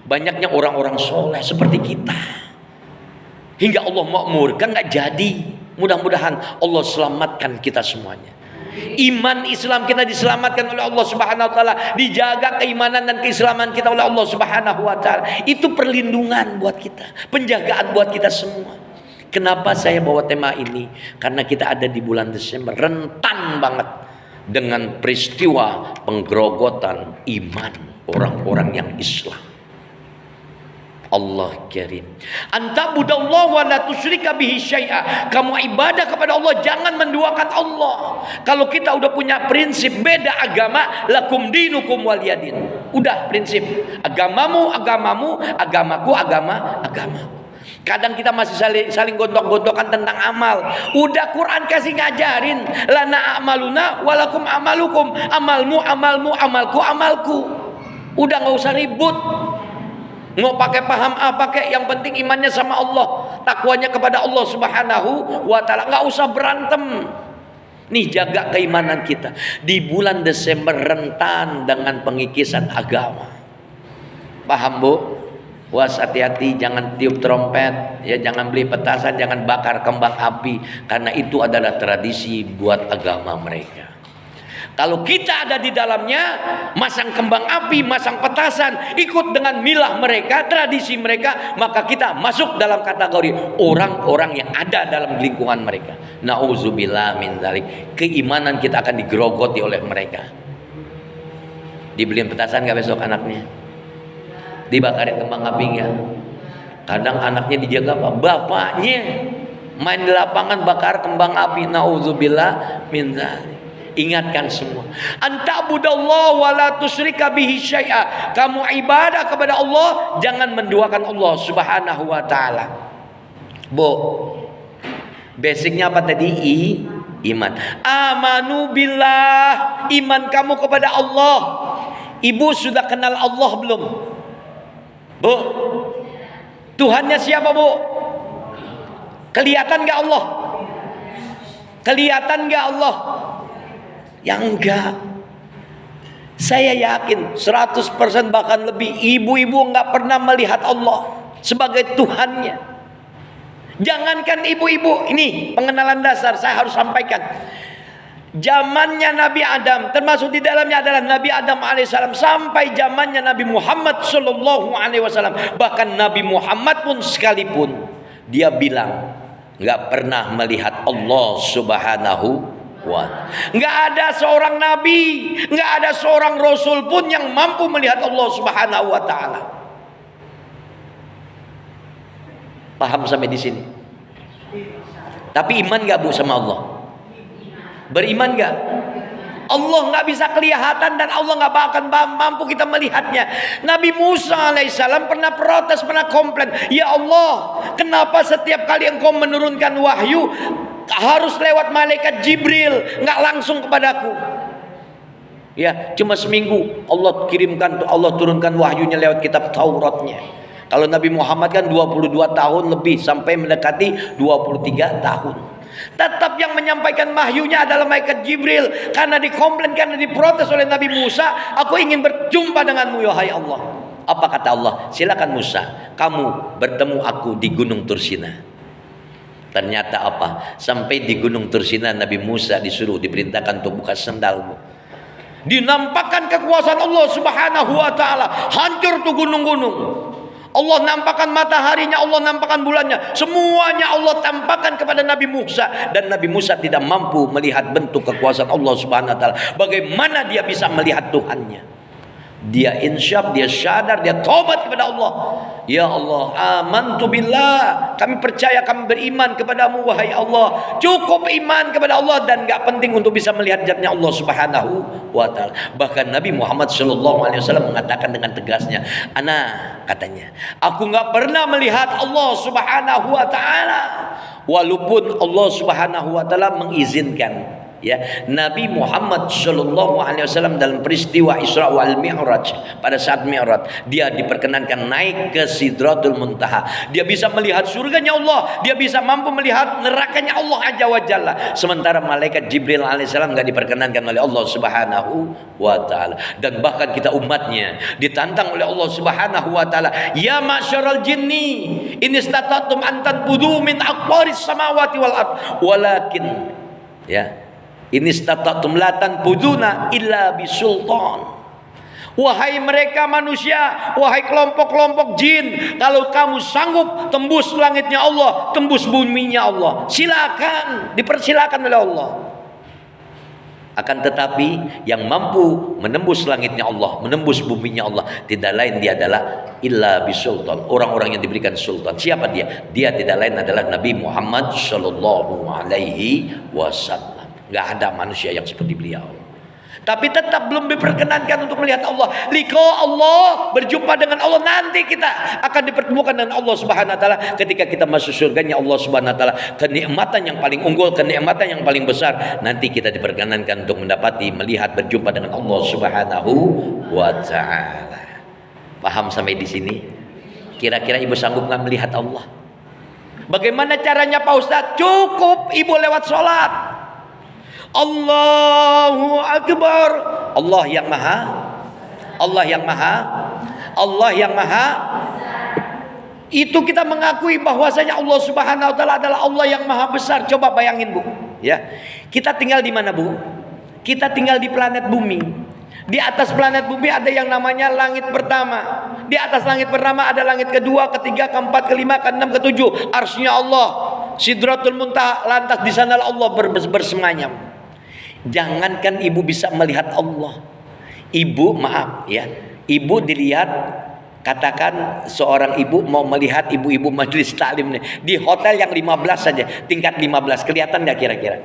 Banyaknya orang-orang soleh seperti kita. Hingga Allah makmurkan nggak jadi. Mudah-mudahan Allah selamatkan kita semuanya. Iman Islam kita diselamatkan oleh Allah Subhanahu wa taala, dijaga keimanan dan keislaman kita oleh Allah Subhanahu wa taala. Itu perlindungan buat kita, penjagaan buat kita semua. Kenapa saya bawa tema ini? Karena kita ada di bulan Desember, rentan banget dengan peristiwa penggerogotan iman orang-orang yang Islam. Allah karim. Antabudallah wa la tusyrika bihi syai'a. Kamu ibadah kepada Allah, jangan menduakan Allah. Kalau kita udah punya prinsip beda agama, lakum dinukum waliyadin. Udah prinsip. Agamamu, agamaku, agamaku. Kadang kita masih saling gontok-gontokan tentang amal. Udah Quran kasih ngajarin, lana amaluna walakum amalukum. Amalmu, amalku. Udah nggak usah ribut. Mau pakai paham pakai, yang penting imannya sama Allah, takwanya kepada Allah Subhanahu wa taala. Nggak usah berantem. Nih, jaga keimanan kita. Di bulan Desember rentan dengan pengikisan agama. Paham Bu? Was, hati-hati, jangan tiup trompet, ya, jangan beli petasan, jangan bakar kembang api, karena itu adalah tradisi buat agama mereka. Kalau kita ada di dalamnya, masang kembang api, masang petasan, ikut dengan milah mereka, tradisi mereka, maka kita masuk dalam kategori orang-orang yang ada dalam lingkungan mereka. Nauzubillah min dzalik. Keimanan kita akan digerogoti oleh mereka. Dibeliin petasan gak besok anaknya? Dibakarin kembang apinya. Kadang anaknya dijaga apa? Bapaknya main di lapangan bakar kembang api. Nauzubillah min dzalik. Ingatkan semua. Antabudallah wa la tusyrika bihi syai'a. Kamu ibadah kepada Allah, jangan menduakan Allah Subhanahu wa taala. Bu, basicnya apa tadi? Iman. Amanu billah. Iman kamu kepada Allah. Ibu sudah kenal Allah belum? Bu, Tuhannya siapa Bu? Kelihatan gak Allah? Kelihatan gak Allah? Yang enggak. Saya yakin 100% bahkan lebih, ibu-ibu enggak pernah melihat Allah sebagai Tuhannya. Jangankan ibu-ibu, ini pengenalan dasar saya harus sampaikan. Zamannya Nabi Adam, termasuk di dalamnya adalah Nabi Adam alaihissalam, sampai zamannya Nabi Muhammad sallallahu alaihi wasallam. Bahkan Nabi Muhammad pun sekalipun, dia bilang nggak pernah melihat Allah Subhanahu wa ta'ala. Nggak ada seorang nabi, nggak ada seorang rasul pun yang mampu melihat Allah Subhanahu wa ta'ala. Paham sampai di sini? Tapi iman nggak Bu sama Allah? Beriman gak? Allah nggak bisa kelihatan dan Allah nggak akan mampu kita melihatnya. Nabi Musa alaihissalam pernah protes, pernah komplain, ya Allah, kenapa setiap kali engkau menurunkan wahyu harus lewat malaikat Jibril, nggak langsung kepadaku? Ya, cuma seminggu Allah kirimkan, Allah turunkan wahyunya lewat kitab Tauratnya. Kalau Nabi Muhammad kan 22 tahun lebih, sampai mendekati 23 tahun. Tetap yang menyampaikan wahyunya adalah malaikat Jibril. Karena dikomplain, karena diprotes oleh Nabi Musa, aku ingin berjumpa denganmu wahai Allah. Apa kata Allah? Silakan Musa, kamu bertemu aku di Gunung Tursina. Ternyata apa? Sampai di Gunung Tursina Nabi Musa diperintahkan untuk buka sandalmu. Dinampakkan kekuasaan Allah Subhanahu wa ta'ala. Hancur tuh gunung-gunung. Allah nampakkan mataharinya, Allah nampakkan bulannya, semuanya Allah tampakkan kepada Nabi Musa, dan Nabi Musa tidak mampu melihat bentuk kekuasaan Allah Subhanahu wa taala. Bagaimana dia bisa melihat Tuhannya? Dia insyaf, dia sadar, dia taubat kepada Allah. Ya Allah, amantu billah, kami percaya, kami beriman kepadamu wahai Allah. Cukup iman kepada Allah dan enggak penting untuk bisa melihat zatnya Allah Subhanahu wa taala. Bahkan Nabi Muhammad sallallahu alaihi wasallam mengatakan dengan tegasnya, katanya, aku enggak pernah melihat Allah Subhanahu wa taala walaupun Allah Subhanahu wa taala mengizinkan. Ya, Nabi Muhammad sallallahu alaihi wasallam dalam peristiwa Isra wal Mi'raj, pada saat Mi'raj dia diperkenankan naik ke Sidratul Muntaha. Dia bisa melihat surganya Allah, dia bisa mampu melihat nerakanya Allah Azza wa Jalla. Sementara malaikat Jibril alaihissalam enggak diperkenankan oleh Allah Subhanahu wa taala. Dan bahkan kita umatnya ditantang oleh Allah Subhanahu wa taala, ya ma'syaral jinni in istata'tum an tanfudhu min aqwaris samawati wal ard walakin ya ini istata'tum la tanfuduna illa bisultan. Wahai mereka manusia, wahai kelompok-kelompok jin, kalau kamu sanggup tembus langitnya Allah, tembus buminya Allah, silakan, dipersilakan oleh Allah. Akan tetapi yang mampu menembus langitnya Allah, menembus buminya Allah, tidak lain dia adalah illa bisultan, orang-orang yang diberikan sultan. Siapa dia? Dia tidak lain adalah Nabi Muhammad sallallahu alaihi wasallam. Gak ada manusia yang seperti beliau. Tapi tetap belum diperkenankan untuk melihat Allah. Liqa Allah, berjumpa dengan Allah, nanti kita akan dipertemukan dengan Allah Subhanahu wa taala ketika kita masuk surganya Allah Subhanahu wa taala. Kenikmatan yang paling unggul, kenikmatan yang paling besar, nanti kita diperkenankan untuk mendapati, melihat, berjumpa dengan Allah Subhanahu wa taala. Paham sampai di sini? Kira-kira ibu sanggup nggak melihat Allah? Bagaimana caranya Pak Ustadz? Cukup ibu lewat sholat. Allahu Akbar. Allah yang maha, Allah yang maha, Allah yang maha. Itu kita mengakui bahwasanya Allah Subhanahu wa taala adalah Allah yang maha besar. Coba bayangin Bu, ya. Kita tinggal di mana Bu? Kita tinggal di planet bumi. Di atas planet bumi ada yang namanya langit pertama. Di atas langit pertama ada langit kedua, ketiga, keempat, kelima, keenam, ketujuh. Arsy-Nya Allah, Sidratul Muntaha, lantas di sana Allah bersemayam. Jangankan ibu bisa melihat Allah, ibu maaf ya, ibu dilihat, katakan seorang ibu mau melihat ibu-ibu majelis taklim nih, di hotel yang 15 saja, tingkat 15, kelihatan nggak kira-kira?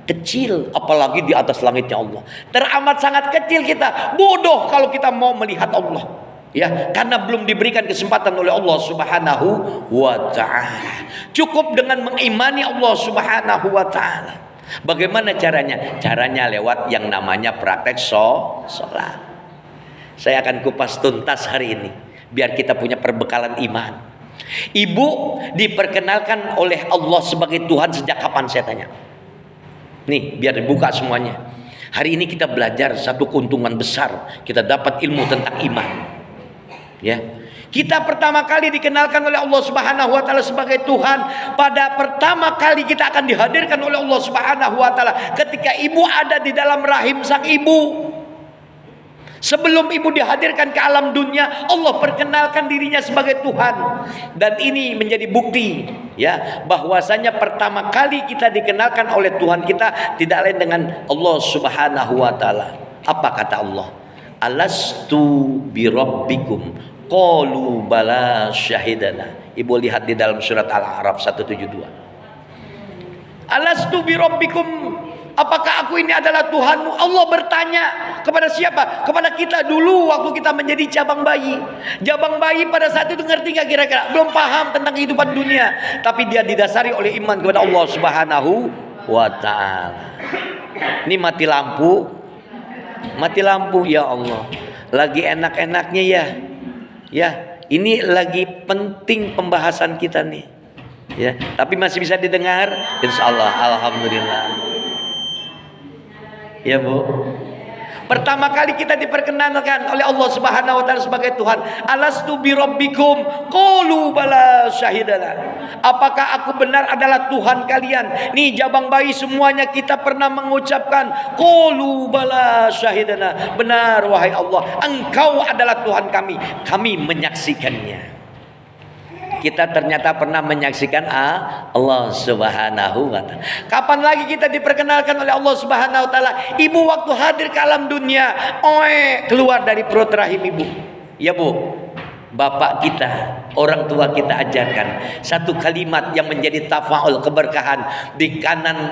Kecil, apalagi di atas langitnya Allah. Teramat sangat kecil kita, bodoh kalau kita mau melihat Allah. Ya, karena belum diberikan kesempatan oleh Allah Subhanahu wa taala. Cukup dengan mengimani Allah Subhanahu wa taala. Bagaimana caranya? Caranya lewat yang namanya praktek sholat. Saya akan kupas tuntas hari ini, biar kita punya perbekalan iman. Ibu diperkenalkan oleh Allah sebagai Tuhan sejak kapan, saya tanya? Nih, biar dibuka semuanya. Hari ini kita belajar satu keuntungan besar. Kita dapat ilmu tentang iman. Ya. Kita pertama kali dikenalkan oleh Allah Subhanahu wa taala sebagai Tuhan. Pada pertama kali kita akan dihadirkan oleh Allah Subhanahu wa taala ketika ibu ada di dalam rahim sang ibu. Sebelum ibu dihadirkan ke alam dunia, Allah perkenalkan dirinya sebagai Tuhan. Dan ini menjadi bukti ya bahwasanya pertama kali kita dikenalkan oleh Tuhan kita tidak lain dengan Allah Subhanahu wa taala. Apa kata Allah? Alastu birabbikum? Qalu bala syahidana. Ibu lihat di dalam surat Al-A'raf 172. Alastu birabbikum? Apakah aku ini adalah Tuhanmu? Allah bertanya kepada siapa? Kepada kita dulu waktu kita menjadi cabang bayi. Cabang bayi pada saat itu ngerti nggak kira-kira? Belum paham tentang kehidupan dunia, tapi dia didasari oleh iman kepada Allah Subhanahu wa taala. Ini mati lampu. Mati lampu, ya Allah. Lagi enak-enaknya ya. Ya, ini lagi penting pembahasan kita nih. Ya, tapi masih bisa didengar? Insyaallah, alhamdulillah. Ya Bu. Pertama kali kita diperkenalkan oleh Allah Subhanahu wa taala sebagai Tuhan. Alastu birabbikum? Qalu bala syahidana. Apakah aku benar adalah Tuhan kalian? Nih jabang bayi semuanya kita pernah mengucapkan qalu bala syahidana. Benar wahai Allah, Engkau adalah Tuhan kami. Kami menyaksikannya. kita ternyata pernah menyaksikan Allah Subhanahu wa taala. Kapan lagi kita diperkenalkan oleh Allah Subhanahu wa taala? Ibu waktu hadir ke alam dunia, keluar dari perut rahim ibu. Ya Bu, bapak kita, orang tua kita ajarkan satu kalimat yang menjadi tafaul, keberkahan di kanan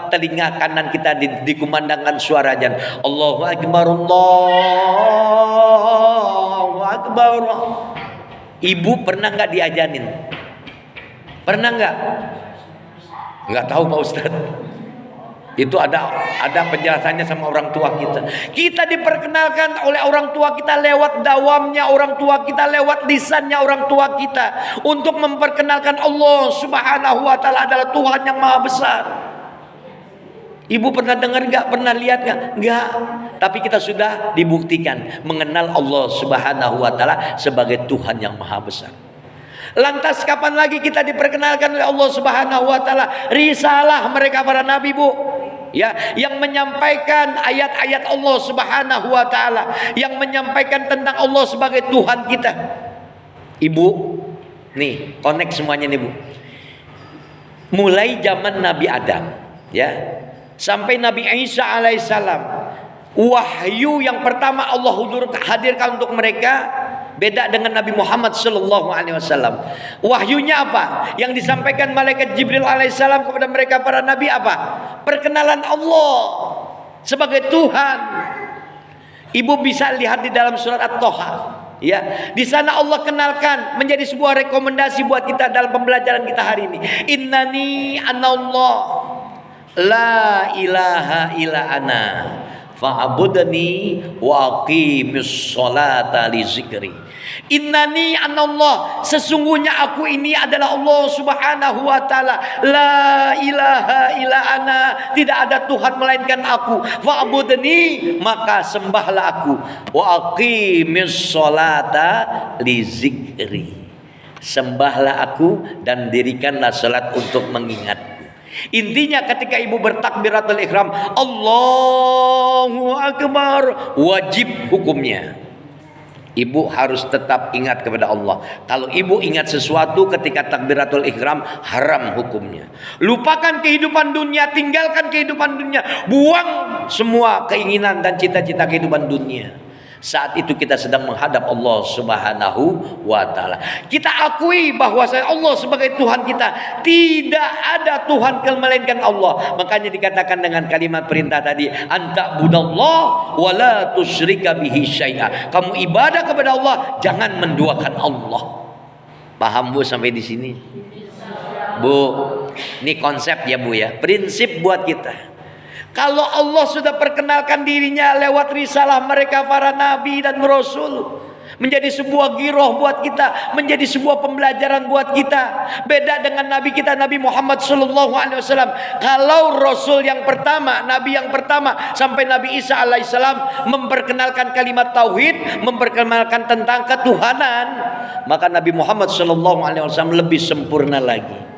telinga kanan kita dikumandangkan suara azan. Allahu akbar, Allahu akbar. Ibu pernah nggak diajanin? Pernah nggak? Nggak tahu Pak Ustadz. Itu ada penjelasannya sama orang tua kita. Kita diperkenalkan oleh orang tua kita lewat dawamnya orang tua kita, lewat lisannya orang tua kita, untuk memperkenalkan Allah Subhanahu wa taala adalah Tuhan yang Maha Besar. Ibu pernah dengar nggak? Pernah lihat nggak? Nggak. Tapi kita sudah dibuktikan mengenal Allah Subhanahu wa taala sebagai Tuhan yang Maha Besar. Lantas kapan lagi kita diperkenalkan oleh Allah Subhanahu wa taala risalah mereka para nabi, Bu? Ya, yang menyampaikan ayat-ayat Allah Subhanahu wa taala, yang menyampaikan tentang Allah sebagai Tuhan kita. Ibu, nih, connect semuanya nih, Bu. Mulai zaman Nabi Adam, ya, sampai Nabi Isa alaihissalam, wahyu yang pertama Allah hadirkan untuk mereka beda dengan Nabi Muhammad sallallahu alaihi wasallam. Wahyunya apa? Yang disampaikan malaikat Jibril alaihissalam kepada mereka para nabi apa? Perkenalan Allah sebagai Tuhan. Ibu bisa lihat di dalam surat At-Toha. Ya, di sana Allah kenalkan menjadi sebuah rekomendasi buat kita dalam pembelajaran kita hari ini. Innani anallah la ilaha illa ana fa'budni wa aqimis sholata li zikri. Innani anallah, sesungguhnya aku ini adalah Allah Subhanahu wa taala. La ilaha illa ana, tidak ada Tuhan melainkan aku. Fa'budni, maka sembahlah aku. Wa aqimis sholata li zikri, sembahlah aku dan dirikanlah salat untuk mengingatku. Intinya ketika ibu bertakbiratul ihram, Allahu akbar, wajib hukumnya. Ibu harus tetap ingat kepada Allah. Kalau ibu ingat sesuatu ketika takbiratul ihram, haram hukumnya. Lupakan kehidupan dunia, tinggalkan kehidupan dunia, buang semua keinginan dan cita-cita kehidupan dunia. Saat itu kita sedang menghadap Allah Subhanahu wa taala. Kita akui bahwa Allah sebagai Tuhan kita. Tidak ada Tuhan melainkan Allah. Makanya dikatakan dengan kalimat perintah tadi, anta budallah wa la tusyrika bihi syai'a. Kamu ibadah kepada Allah, jangan menduakan Allah. Paham Bu sampai di sini? Bu, ini konsep ya Bu ya. Prinsip buat kita. Kalau Allah sudah perkenalkan dirinya lewat risalah mereka para nabi dan rasul, menjadi sebuah giroh buat kita, menjadi sebuah pembelajaran buat kita. Beda dengan nabi kita Nabi Muhammad sallallahu alaihi wasallam. Kalau rasul yang pertama, nabi yang pertama sampai Nabi Isa alaihissalam memperkenalkan kalimat tauhid, memperkenalkan tentang ketuhanan, maka Nabi Muhammad sallallahu alaihi wasallam lebih sempurna lagi.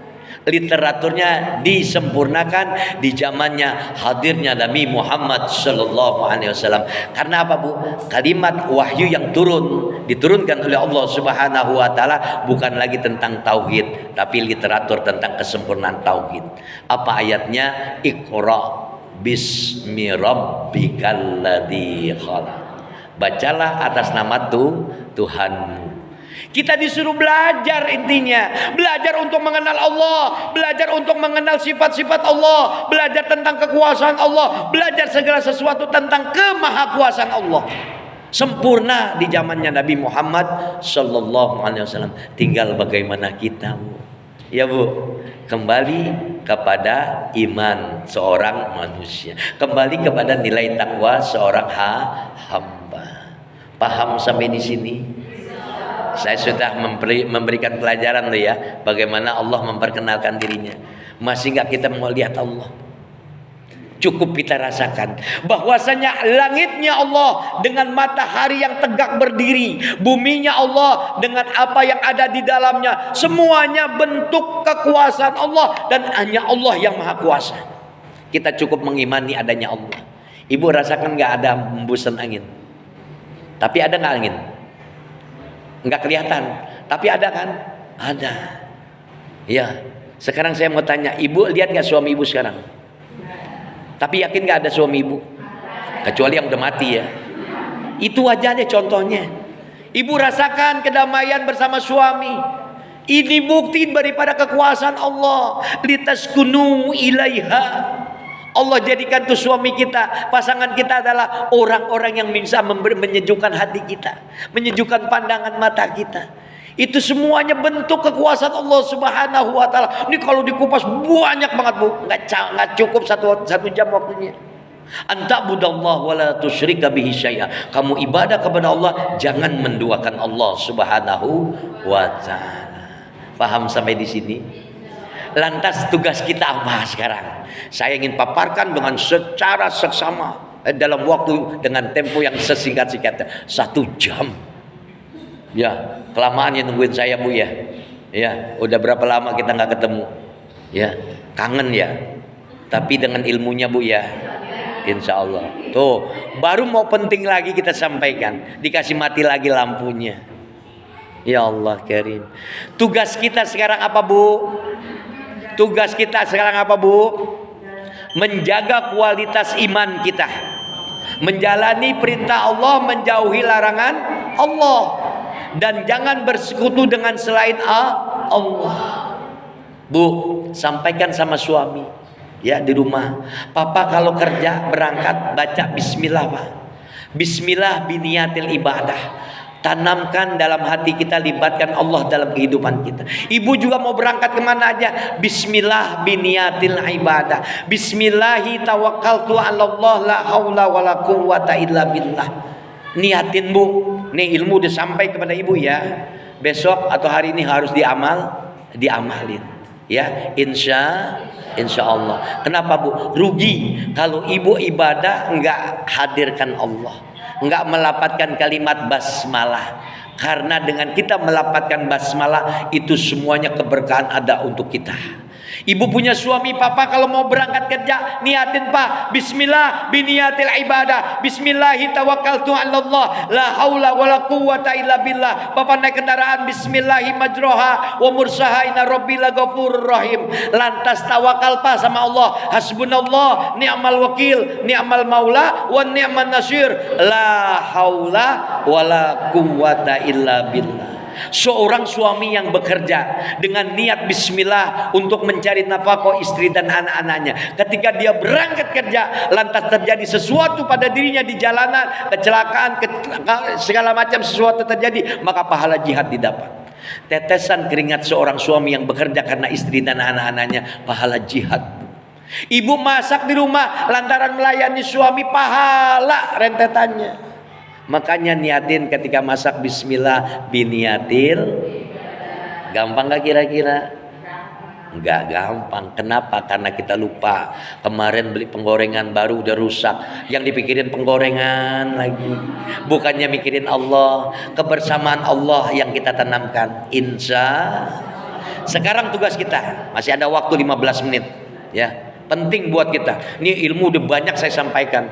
Literaturnya disempurnakan di zamannya hadirnya Nabi Muhammad sallallahu alaihi wasallam. Karena apa Bu? Kalimat wahyu yang diturunkan oleh Allah Subhanahu wa taala bukan lagi tentang tauhid, tapi literatur tentang kesempurnaan tauhid. Apa ayatnya? Iqra bismi rabbikal ladzi khalaq. Bacalah atas nama Tuhanmu. Kita disuruh belajar, intinya belajar untuk mengenal Allah, belajar untuk mengenal sifat-sifat Allah, belajar tentang kekuasaan Allah, belajar segala sesuatu tentang kemahakuasaan Allah. Sempurna di zamannya Nabi Muhammad sallallahu alaihi wasallam. Tinggal bagaimana kita, Bu. Ya Bu, kembali kepada iman seorang manusia, kembali kepada nilai takwa seorang hamba. Paham sampai di sini? Saya sudah memberikan pelajaran loh ya, bagaimana Allah memperkenalkan dirinya. Masih nggak kita mau lihat Allah? Cukup kita rasakan bahwasanya langitnya Allah dengan matahari yang tegak berdiri, buminya Allah dengan apa yang ada di dalamnya, semuanya bentuk kekuasaan Allah dan hanya Allah yang maha kuasa. Kita cukup mengimani adanya Allah. Ibu rasakan nggak ada hembusan angin? Tapi ada nggak angin? Nggak kelihatan, tapi ada kan? Ada. Ya. Sekarang saya mau tanya, ibu lihat nggak suami ibu sekarang? Tapi yakin nggak ada suami ibu? Kecuali yang udah mati ya. Itu aja deh contohnya. Ibu rasakan kedamaian bersama suami. Ini bukti daripada kekuasaan Allah. Litaskunu ilaiha. Allah jadikan tuh suami kita, pasangan kita adalah orang-orang yang bisa menyejukkan hati kita, menyejukkan pandangan mata kita. Itu semuanya bentuk kekuasaan Allah Subhanahu wa taala. Ini kalau dikupas banyak banget, Bu. Enggak cukup satu jam waktunya. Anta'budallah wa la tusyrika bihi syai'a. Kamu ibadah kepada Allah, jangan menduakan Allah Subhanahu wa taala. Paham sampai di sini? Lantas tugas kita apa sekarang? Saya ingin paparkan dengan secara seksama dalam waktu dengan tempo yang sesingkat-singkatnya 1 jam. Ya, kelamaan ya nungguin saya, Bu ya. Ya, udah berapa lama kita nggak ketemu? Ya, kangen ya. Tapi dengan ilmunya, Bu ya. Insya Allah. Tuh, baru mau penting lagi kita sampaikan. Dikasih mati lagi lampunya. Ya Allah Karim. Tugas kita sekarang apa, Bu? Tugas kita sekarang apa, Bu? Menjaga kualitas iman kita. Menjalani perintah Allah, menjauhi larangan Allah. Dan jangan bersekutu dengan selain Allah. Bu, sampaikan sama suami. Ya, di rumah, papa kalau kerja berangkat baca bismillah, Pak. Bismillah biniyatil ibadah. Tanamkan dalam hati kita, libatkan Allah dalam kehidupan kita. Ibu juga mau berangkat kemana aja, bismillah biniyatil ibadah. Bismillahi tawakkaltu 'alallah la haula wala quwwata illa billah. Niatin, Bu. Nih ilmu disampaikan kepada ibu ya. Besok atau hari ini harus diamalin. Ya, insya Allah. Kenapa, Bu? Rugi kalau ibu ibadah enggak hadirkan Allah, enggak melapatkan kalimat basmalah. Karena dengan kita melapatkan basmalah, itu semuanya keberkahan ada untuk kita. Ibu punya suami, papa kalau mau berangkat kerja, niatin, Pak, bismillah biniyatil ibadah. Bismillahi tawakkaltu 'alallah la haula wala quwwata illa billah. Bapak naik kendaraan, bismillahi majroha wa mursaha inna rabbil ghafurur rahim. Lantas tawakal, Pak, sama Allah. Hasbunallah ni'mal wakil, ni'mal maula wa ni'man nasir. La haula wala quwwata illa billah. Seorang suami yang bekerja dengan niat bismillah untuk mencari nafkah istri dan anak-anaknya, ketika dia berangkat kerja lantas terjadi sesuatu pada dirinya di jalanan, kecelakaan, segala macam sesuatu terjadi, maka pahala jihad didapat. Tetesan keringat seorang suami yang bekerja karena istri dan anak-anaknya, pahala jihad. Ibu masak di rumah lantaran melayani suami, pahala rentetannya. Makanya niatin ketika masak bismillah biniyatil. Gampang gak kira-kira? Enggak gampang. Kenapa? Karena kita lupa. Kemarin beli penggorengan baru udah rusak, yang dipikirin penggorengan lagi, bukannya mikirin Allah, kebersamaan Allah yang kita tanamkan. Sekarang tugas kita, masih ada waktu 15 menit ya, penting buat kita. Ini ilmu udah banyak saya sampaikan.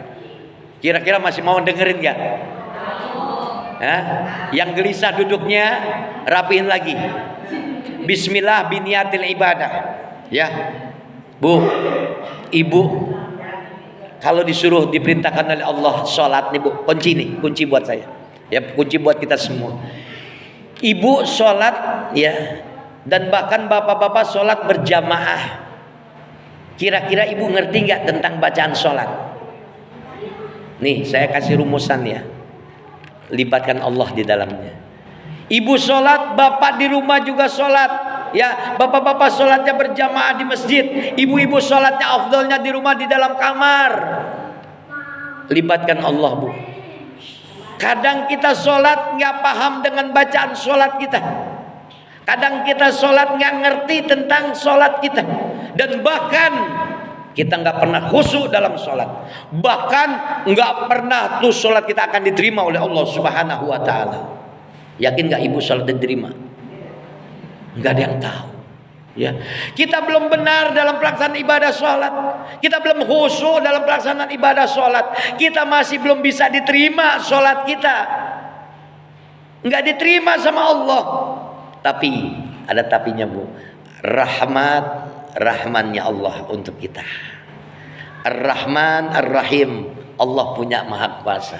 Kira-kira masih mau dengerin gak? Yang gelisah duduknya rapihin lagi. Bismillah biniyatil ibadah. Ya, Bu, Ibu, kalau disuruh diperintahkan oleh Allah sholat nih, Bu, kunci buat saya. Ya, kunci buat kita semua. Ibu sholat ya, dan bahkan bapak-bapak sholat berjamaah. Kira-kira ibu ngerti nggak tentang bacaan sholat? Nih, saya kasih rumusan ya. Libatkan Allah di dalamnya. Ibu sholat, bapak di rumah juga sholat. Ya, bapak-bapak sholatnya berjamaah di masjid. Ibu-ibu sholatnya afdolnya di rumah di dalam kamar. Libatkan Allah, Bu. Kadang kita sholat nggak paham dengan bacaan sholat kita. Kadang kita sholat nggak ngerti tentang sholat kita. Dan bahkan kita nggak pernah khusyuk dalam sholat. Bahkan nggak pernah tuh sholat kita akan diterima oleh Allah Subhanahu wa ta'ala. Yakin nggak ibu sholat diterima? Nggak ada yang tahu. Ya, kita belum benar dalam pelaksanaan ibadah sholat. Kita belum khusyuk dalam pelaksanaan ibadah sholat. Kita masih belum bisa diterima sholat kita. Nggak diterima sama Allah. Tapi ada tapinya Bu. Rahmannya Allah untuk kita. Ar-Rahman Ar-Rahim, Allah punya maha kuasa.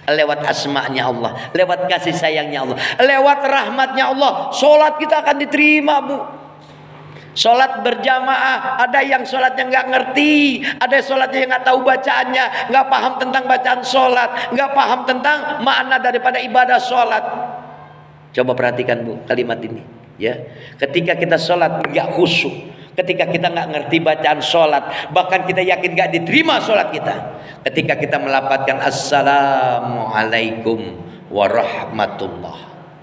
Lewat asma'nya Allah, lewat kasih sayangnya Allah, lewat rahmatnya Allah, sholat kita akan diterima Bu. Sholat berjamaah, ada yang sholatnya nggak ngerti, ada sholatnya yang nggak tahu bacaannya, nggak paham tentang bacaan sholat, nggak paham tentang makna daripada ibadah sholat. Coba perhatikan Bu kalimat ini, ya. Ketika kita sholat nggak khusyuk, ketika kita nggak ngerti bacaan sholat, bahkan kita yakin nggak diterima sholat kita. Ketika kita melafadzkan assalamualaikum warahmatullah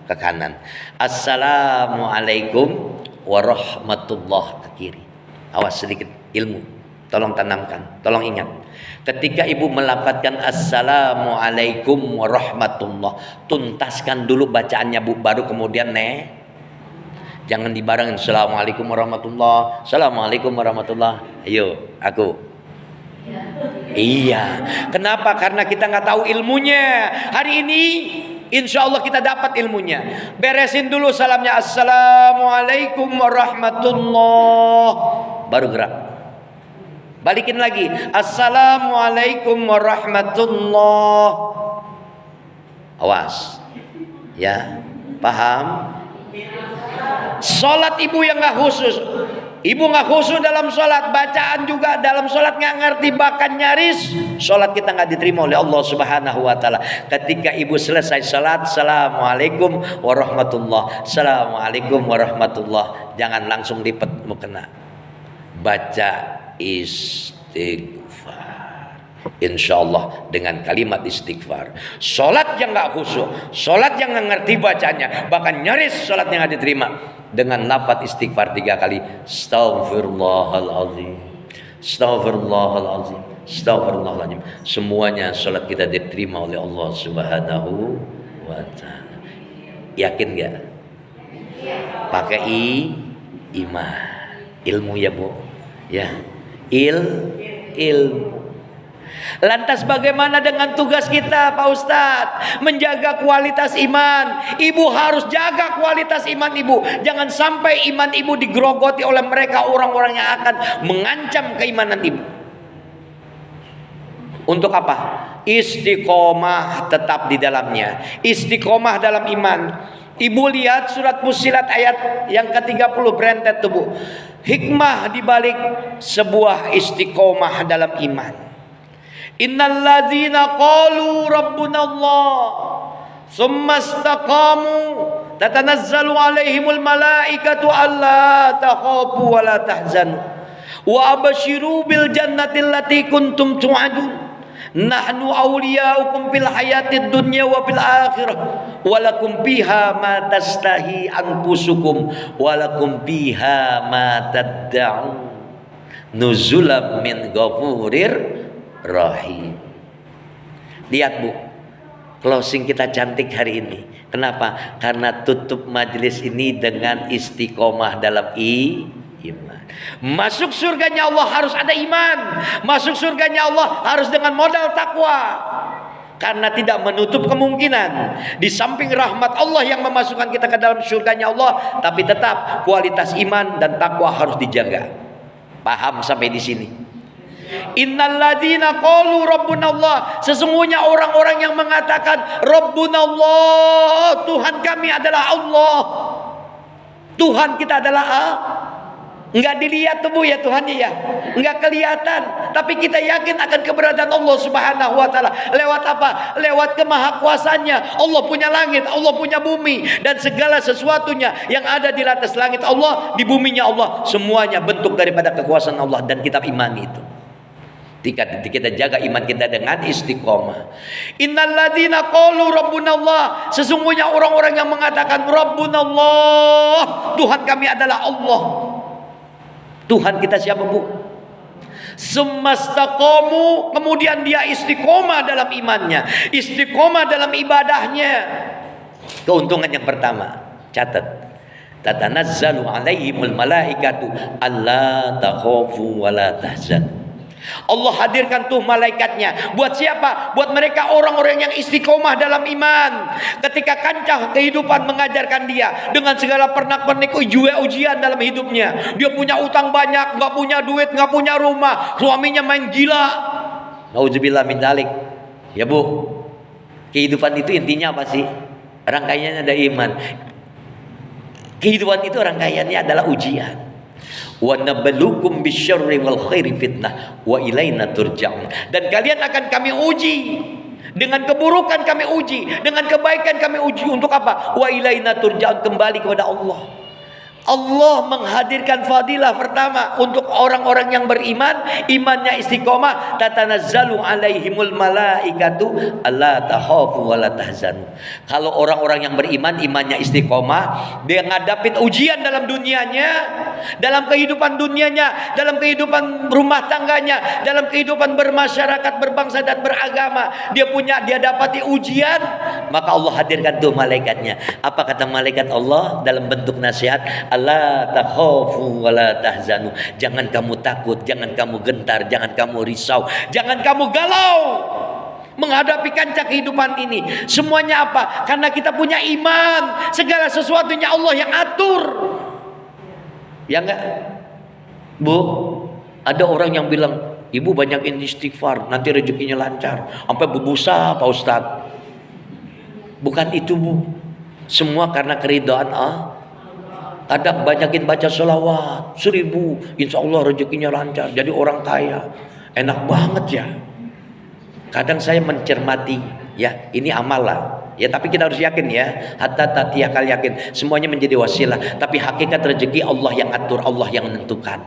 ke kanan, assalamualaikum warahmatullah ke kiri. Awas sedikit ilmu, tolong tanamkan, tolong ingat. Ketika ibu melafadzkan assalamualaikum warahmatullah, tuntaskan dulu bacaannya Bu, baru kemudian jangan dibarengin assalamualaikum warahmatullah, assalamualaikum warahmatullah. Ayo, aku. Iya. Kenapa? Karena kita nggak tahu ilmunya. Hari ini insya Allah kita dapat ilmunya. Beresin dulu salamnya assalamualaikum warahmatullah, baru gerak. Balikin lagi assalamualaikum warahmatullah. Awas, ya, paham? Sholat ibu yang nggak khusus, ibu nggak khusus dalam sholat, bacaan juga dalam sholat nggak ngerti, bahkan nyaris sholat kita nggak diterima oleh Allah Subhanahu Wa Taala. Ketika ibu selesai sholat, assalamualaikum warahmatullah, assalamualaikum warahmatullah, jangan langsung lipet mukena, baca istighfar. Insya Allah dengan kalimat istighfar. Sholat yang nggak khusyuk, sholat yang nggak ngerti bacanya, bahkan nyaris sholatnya nggak diterima, dengan lafaz istighfar 3 kali, Astaghfirullahaladzim, Astaghfirullahaladzim, Astaghfirullahaladzim. Semuanya sholat kita diterima oleh Allah Subhanahu Wa Taala. Yakin nggak? Pakai iman, ilmu ya Bu, ya, ilmu. Lantas bagaimana dengan tugas kita Pak Ustadz? Menjaga kualitas iman. Ibu harus jaga kualitas iman ibu. Jangan sampai iman ibu digerogoti oleh mereka, orang-orang yang akan mengancam keimanan ibu. Untuk apa? Istiqomah tetap di dalamnya. Istiqomah dalam iman. Ibu lihat surat Fussilat ayat yang ke-30 berentet tuh Bu. Hikmah dibalik sebuah istiqomah dalam iman. Innal ladzina qalu rabbuna Allah tsumma istaqamu tatanazzalu alaihimul malaikatu alla takhafu wa la tahzanu wa abshiru bil jannati allati kuntum tu'adun nahnu awliyaukum fil hayatid dunya wa fil akhirah wa lakum fiha ma tastahi anfusukum wa lakum fiha ma tad'un nuzulam min ghafurir rahim. Lihat Bu, closing kita cantik hari ini. Kenapa? Karena tutup majelis ini dengan istiqomah dalam iman. Masuk surganya Allah harus ada iman. Masuk surganya Allah harus dengan modal takwa. Karena tidak menutup kemungkinan di samping rahmat Allah yang memasukkan kita ke dalam surganya Allah, tapi tetap kualitas iman dan takwa harus dijaga. Paham sampai di sini? Innal ladzina qalu rabbuna Allah, sesungguhnya orang-orang yang mengatakan rabbuna Allah, Tuhan kami adalah Allah. Tuhan kita adalah enggak dilihat tuh Bu ya Tuhannya ya, enggak kelihatan, tapi kita yakin akan keberadaan Allah Subhanahu Wa Taala. Lewat apa? Lewat kemahakuasaannya. Allah punya langit, Allah punya bumi, dan segala sesuatunya yang ada di atas langit Allah, di buminya Allah, semuanya bentuk daripada kekuasaan Allah, dan kita imani itu. Kita jaga iman kita dengan istiqomah. Innal ladzina qalu rabbuna Allah, sesungguhnya orang-orang yang mengatakan rabbuna Allah, Tuhan kami adalah Allah. Tuhan kita siapa Bu? Semastaqamu, kemudian dia istiqomah dalam imannya, istiqomah dalam ibadahnya. Keuntungan yang pertama, catat. Tatanazzalu alaihimul malaikatu alla takhafu wa la tahzanu Allah hadirkan tuh malaikatnya. Buat siapa? Buat mereka orang-orang yang istiqomah dalam iman. Ketika kancah kehidupan mengajarkan dia dengan segala pernak-pernik ujian dalam hidupnya. Dia punya utang banyak, nggak punya duit, nggak punya rumah, suaminya main gila. Nauzubillah min dzalik. Ya Bu, kehidupan itu intinya apa sih? Rangkaiannya ada iman. Kehidupan itu rangkaiannya adalah ujian. Wa nabluukum bisyarri wal khairi fitnah wa ilaina turja'un. Dan kalian akan kami uji. Dengan keburukan kami uji, dengan kebaikan kami uji. Untuk apa? Wa ilaina turja'un, kembali kepada Allah. Allah menghadirkan fadilah pertama untuk orang-orang yang beriman, imannya istiqomah. Tatanazzalu alaihimul malaikatu alla takhafu wa la tahzanu. Kalau orang-orang yang beriman, imannya istiqomah, dia ngadapin ujian dalam dunianya, dalam kehidupan dunianya, dalam kehidupan rumah tangganya, dalam kehidupan bermasyarakat, berbangsa dan beragama, dia dapati ujian, maka Allah hadirkan tuh malaikatnya. Apa kata malaikat Allah dalam bentuk nasihat? Allah takhafu wa la tahzanu. Jangan kamu takut, jangan kamu gentar, jangan kamu risau, jangan kamu galau menghadapi kancah kehidupan ini. Semuanya apa? Karena kita punya iman. Segala sesuatunya Allah yang atur. Ya enggak? Bu, ada orang yang bilang, ibu banyakin istighfar, nanti rezekinya lancar. Sampai berbusa Pak Ustadz. Bukan itu Bu. Semua karena keridhaan Allah. Kadang banyakin baca sholawat 1000, insya Allah rezekinya lancar, jadi orang kaya. Enak banget ya. Kadang saya mencermati, ya ini amal lah. Ya tapi kita harus yakin ya, hatta tatiyakal yakin, semuanya menjadi wasilah. Tapi hakikat rezeki Allah yang atur, Allah yang menentukan.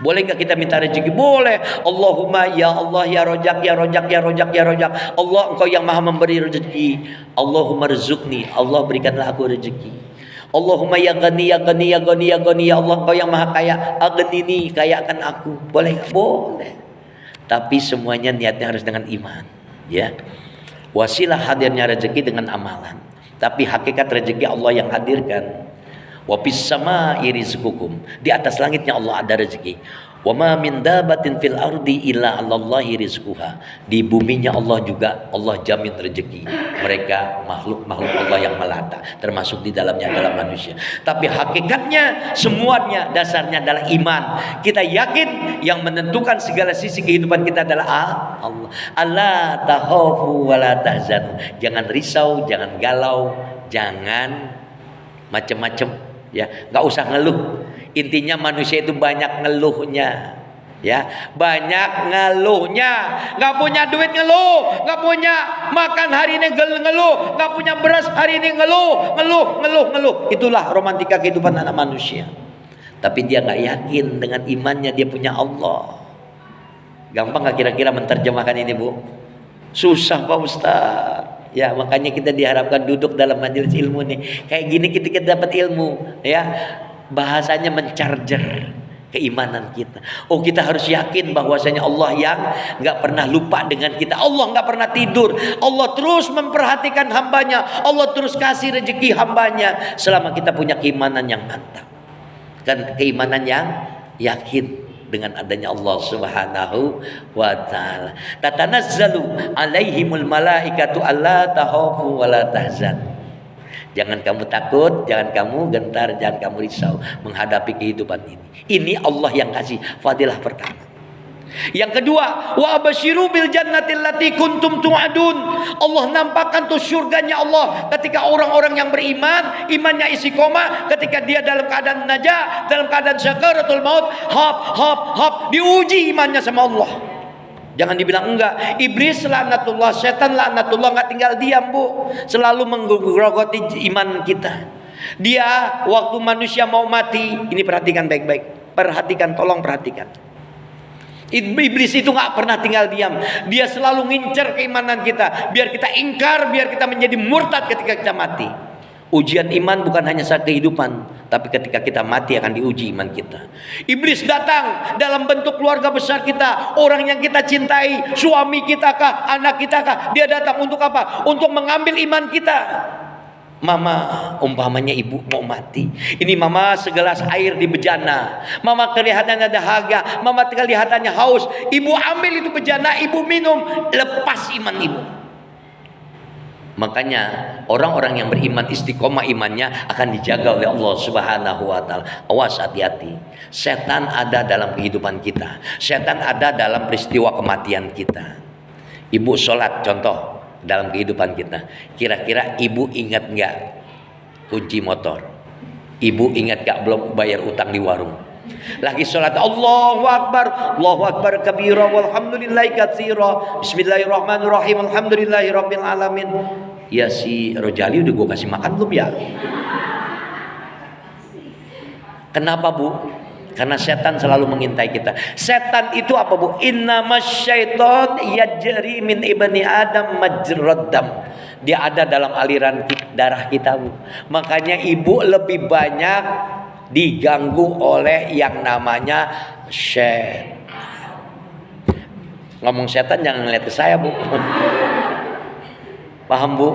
Boleh nggak kita minta rezeki? Boleh. Allahumma ya Allah ya Rojak ya Rojak ya Rojak ya Rojak. Allah engkau yang maha memberi rezeki. Allahumma rizukni, Allah berikanlah aku rezeki. Allahumma ya Ghani ya Ghani ya Ghani ya Ghani ya Allah, engkau yang maha kaya, aghnini, kayakan aku. Boleh nggak? Boleh. Tapi semuanya niatnya harus dengan iman, ya. Wasilah hadirnya rezeki dengan amalan. Tapi hakikat rezeki Allah yang hadirkan. Wa fis samaa'i rizqukum. Di atas langitnya Allah ada rezeki. Wa ma min dabatin fil ardi illa 'alallahi rizquha. Di buminya Allah juga Allah jamin rezeki. Mereka makhluk-makhluk Allah yang melata, termasuk di dalamnya adalah manusia. Tapi hakikatnya semuanya dasarnya adalah iman. Kita yakin yang menentukan segala sisi kehidupan kita adalah Allah. Allah takhafu wa la tahzanu. Jangan risau, jangan galau, jangan macam-macam, ya. Enggak usah ngeluh. Intinya manusia itu banyak ngeluhnya, ya, banyak ngeluhnya. Nggak punya duit ngeluh, nggak punya makan hari ini ngeluh, nggak punya beras hari ini ngeluh. Itulah romantika kehidupan anak manusia. Tapi dia nggak yakin dengan imannya dia punya Allah. Gampang nggak kira-kira menterjemahkan ini Bu? Susah Pak Ustaz. Ya makanya kita diharapkan duduk dalam majelis ilmu nih. Kayak gini kita dapat ilmu, ya. Bahasanya mencarger keimanan kita. Oh kita harus yakin bahwasanya Allah yang nggak pernah lupa dengan kita. Allah nggak pernah tidur. Allah terus memperhatikan hambanya. Allah terus kasih rezeki hambanya. Selama kita punya keimanan yang mantap. Dan keimanan yang yakin dengan adanya Allah Subhanahu wa taala. Tatanazzalu alaihimul malaikatu alla takhafu wa la tahzanu. Jangan kamu takut, jangan kamu gentar, jangan kamu risau menghadapi kehidupan ini. Ini Allah yang kasih fadilah pertama. Yang kedua, wa abasyiru bil jannatil lati kuntum tu'adun. Allah nampakkan tuh surganya Allah ketika orang-orang yang beriman, imannya istiqomah, ketika dia dalam keadaan najah, dalam keadaan sakaratul maut, diuji imannya sama Allah. Jangan dibilang enggak. Iblis laknatullah, setan laknatullah enggak tinggal diam Bu, selalu menggerogoti iman kita. Dia waktu manusia mau mati, ini perhatikan baik-baik. Perhatikan, tolong perhatikan. Iblis itu enggak pernah tinggal diam. Dia selalu ngincer keimanan kita, biar kita ingkar, biar kita menjadi murtad ketika kita mati. Ujian iman bukan hanya saat kehidupan, tapi ketika kita mati akan diuji iman kita. Iblis datang dalam bentuk keluarga besar kita, orang yang kita cintai, suami kita kah, anak kita kah. Dia datang untuk apa? Untuk mengambil iman kita. Mama umpamanya ibu mau mati. Ini mama segelas air di bejana. Mama kelihatannya dahaga, mama kelihatannya haus. Ibu ambil itu bejana, ibu minum, lepas iman ibu. Makanya orang-orang yang beriman istiqomah imannya akan dijaga oleh Allah Subhanahu wa taala. Awas, hati-hati. Setan ada dalam kehidupan kita. Setan ada dalam peristiwa kematian kita. Ibu sholat contoh dalam kehidupan kita. Kira-kira ibu ingat nggak kunci motor? Ibu ingat nggak belum bayar utang di warung? Lagi sholat, Allahu Akbar kabira walhamdulillahi katsira bismillahirrahmanirrahim alhamdulillahi rabbil alamin. Ya si Rojali udah gue kasih makan belum ya? Kenapa bu? Karena setan selalu mengintai kita. Setan itu apa bu? Innamasyaiton yajri min ibni adam majrad dam. Dia ada dalam aliran darah kita bu. Makanya ibu lebih banyak diganggu oleh yang namanya setan. Ngomong setan jangan ngeliat ke saya bu. Paham bu?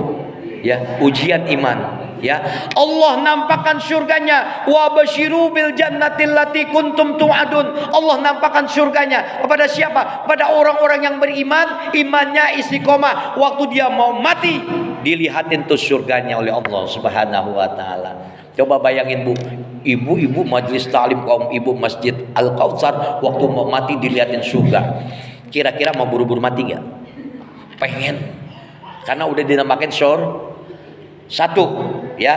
Ya, ujian iman. Ya, Allah nampakkan surganya. Wa basyiru bil jannatil lati kuntum tu'adun. Allah nampakkan surganya kepada siapa? Pada orang-orang yang beriman, imannya istiqomah. Waktu dia mau mati, dilihatin tuh surganya oleh Allah Subhanahu wa taala. Coba bayangin bu, ibu-ibu majelis taklim kaum ibu Masjid Al-Kautsar waktu mau mati dilihatin surga. Kira-kira mau buru-buru mati nggak? Pengen, karena udah dinamakan satu, ya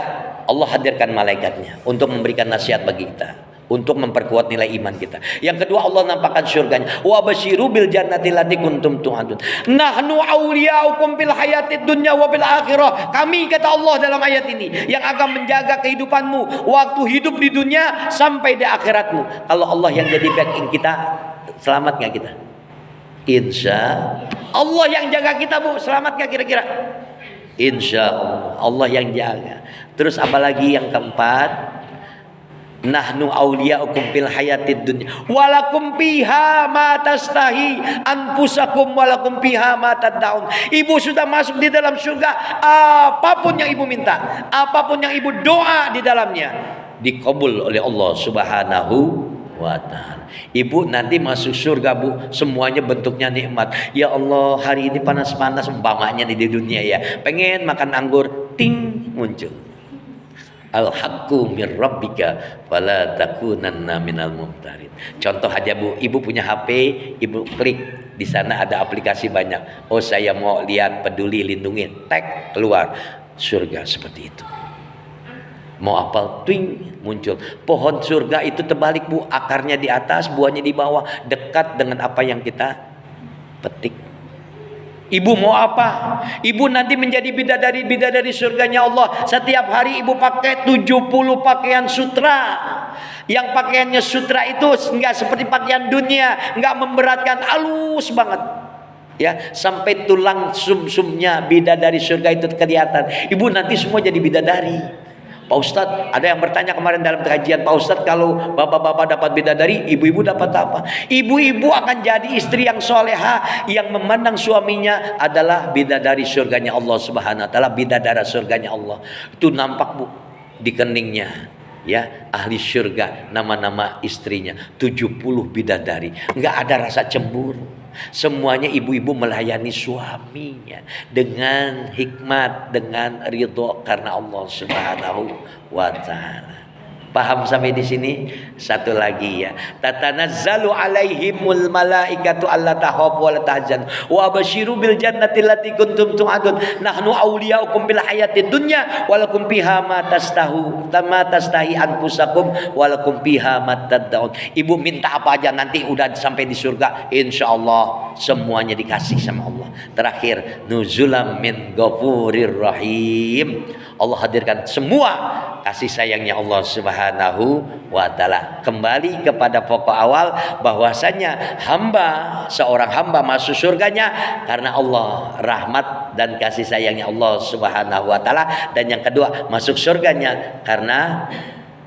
Allah hadirkan malaikatnya untuk memberikan nasihat bagi kita, untuk memperkuat nilai iman kita. Yang kedua Allah nampakkan surganya. Wa basyiru bil jannati lati kuntum tu'adun. Nahnu awliyaukum fil hayatid dunya wa fil akhirah. Kami kata Allah dalam ayat ini yang akan menjaga kehidupanmu waktu hidup di dunia sampai di akhiratmu. Kalau Allah yang jadi backing kita, selamat nggak kita? Insya Allah yang jaga kita bu, selamat nggak kira-kira? Insya Allah yang jaga. Terus apalagi yang keempat? Nahnu awliyaukum fil hayatid dunya walakum fiha ma tastahi anfusakum walakum fiha ma tad'un. Ibu sudah masuk di dalam surga. Apapun yang ibu minta, apapun yang ibu doa di dalamnya dikabul oleh Allah Subhanahu wa ta'ala. Ibu nanti masuk surga bu, semuanya bentuknya nikmat. Ya Allah, hari ini panas-panas umpamanya di dunia ya, pengen makan anggur, ting muncul al-haqqu mir rabbika fala takunanna minal mumtarin. Contoh aja bu, ibu punya HP, ibu klik di sana ada aplikasi banyak. Oh saya mau lihat Peduli Lindungi, tag keluar surga seperti itu. Mau apal, twing muncul. Pohon surga itu terbalik bu, akarnya di atas, buahnya di bawah, dekat dengan apa yang kita petik. Ibu mau apa? Ibu nanti menjadi bidadari surganya Allah. Setiap hari ibu pakai 70 pakaian sutra. Yang pakaiannya sutra itu enggak seperti pakaian dunia, enggak memberatkan, halus banget. Ya, sampai tulang sumsumnya bidadari surga itu kelihatan. Ibu nanti semua jadi bidadari. Pak Ustadz, ada yang bertanya kemarin dalam kajian, Pak Ustadz kalau bapak-bapak dapat bidadari, ibu-ibu dapat apa? Ibu-ibu akan jadi istri yang soleha, yang memandang suaminya adalah bidadari surganya Allah Subhanahu wa taala, bidadara surganya Allah. Itu nampak bu di keningnya, ya, ahli surga, nama-nama istrinya 70 bidadari. Enggak ada rasa cemburu. Semuanya ibu-ibu melayani suaminya dengan hikmat, dengan ridho karena Allah Subhanahu wa taala. Paham sampai di sini? Satu lagi ya. Tatanazzalu alaihimul malaikatu alla takhafu wa la tahzanu wa basyiru bil jannati allati kuntum tu'adun. Nahnu awliyaukum bil hayatid dunya wa lakum fiha ma tastahi anfusakum wa lakum fiha ma tad'un. Ibu minta apa aja nanti udah sampai di surga, insyaallah semuanya dikasih sama Allah. Terakhir, nuzulam min ghafurir rahim. Allah hadirkan semua kasih sayangnya Allah Subhanahu wa taala. Kembali kepada pokok awal bahwasanya seorang hamba masuk surganya karena Allah, rahmat dan kasih sayangnya Allah Subhanahu wa taala. Dan yang kedua, masuk surganya karena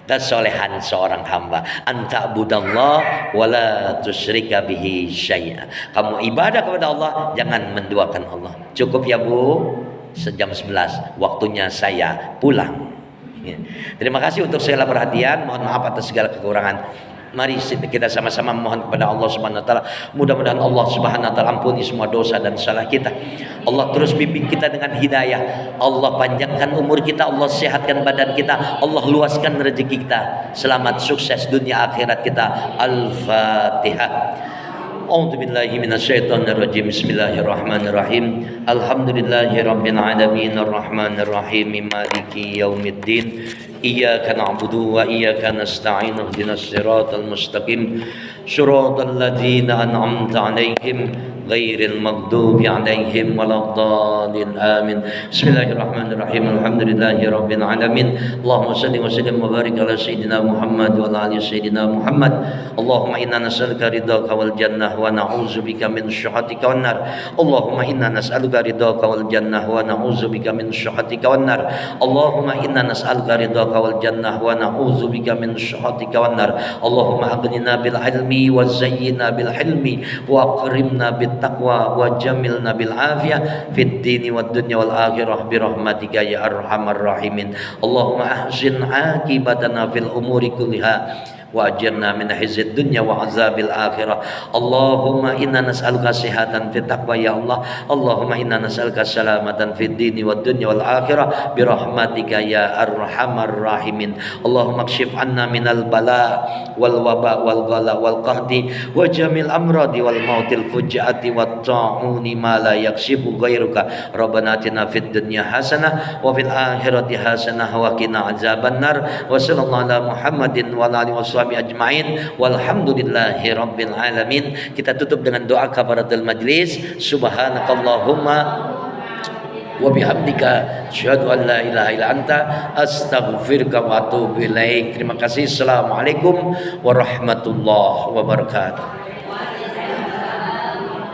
kesolehan seorang hamba. Anta budallah wala tusyrika bihi syai'a. Kamu ibadah kepada Allah, jangan menduakan Allah. Cukup ya bu? Jam 11 waktunya saya pulang. Ya. Terima kasih untuk segala perhatian. Mohon maaf atas segala kekurangan. Mari kita sama-sama mohon kepada Allah Subhanahu wa taala. Mudah-mudahan Allah Subhanahu wa taala ampuni semua dosa dan salah kita. Allah terus bimbing kita dengan hidayah. Allah panjangkan umur kita, Allah sehatkan badan kita, Allah luaskan rezeki kita. Selamat sukses dunia akhirat kita. Al-Fatihah. A'udzu billahi minasyaitonir rajim. Bismillahirrahmanirrahim. Alhamdulillahirabbil alamin arrahmanir rahim maliki yaumiddin. Iyyaka na'budu wa iyyaka nasta'in. Ihdinas siratal mustaqim. Shiratal ladzina an'amta 'alaihim ghairil maghdubi 'alaihim waladdallin. Amin. Bismillahirrahmanirrahim. Alhamdulillahirabbil alamin. Allahumma shalli wa sallim wa barik ala sayidina Muhammad wa ala ali sayidina Muhammad. Allahumma inna nas'aluka ridhaka wal jannah wa na'udzubika min syuhatika wan nar. Allahumma inna nas'aluka ridhaka wal jannah wa na'udzubika min syuhatika wan nar. Allahumma inna nas'aluka ridhaka wal jannah wa na'udzubika min syuhatika wan nar. Allahumma aghnina bil ilmi wa zayyina bil hilmi wa akrimna bit taqwa wa jamilna bil afiyah fid dini wad dunya wal akhirah bi rahmatika ya arhamar rahimin. Allahumma ahsin aqibatana fil umuri kulliha wa ajirna min khizyid dunya wa azabil akhirah. Allahumma inna nas'aluka sihatan fit taqwa ya Allah. Allahumma inna nas'aluka salamatan fid dini wad dunya wal akhirah bi rahmatika ya arhamar rahimin. Allahumma kshif anna minal bala wal waba wal ghala wal qahdi wa jamil amradi wal mautil fujaati wat ta'uni ma la yakshifu ghairuka. Rabbana atina fid dunya hasanah wa fil akhirati hasanah wa qina azabannar. Wa sallallahu ala Muhammadin wa ala alihi ajma'in walhamdulillahi rabbil alamin. Kita tutup dengan doa kafaratul majlis. Subhanakallahumma wa bihamdika asyhadu an la ilaha illa anta astaghfiruka wa atubu ilaik. Terima kasih. Assalamualaikum warahmatullahi wabarakatuh.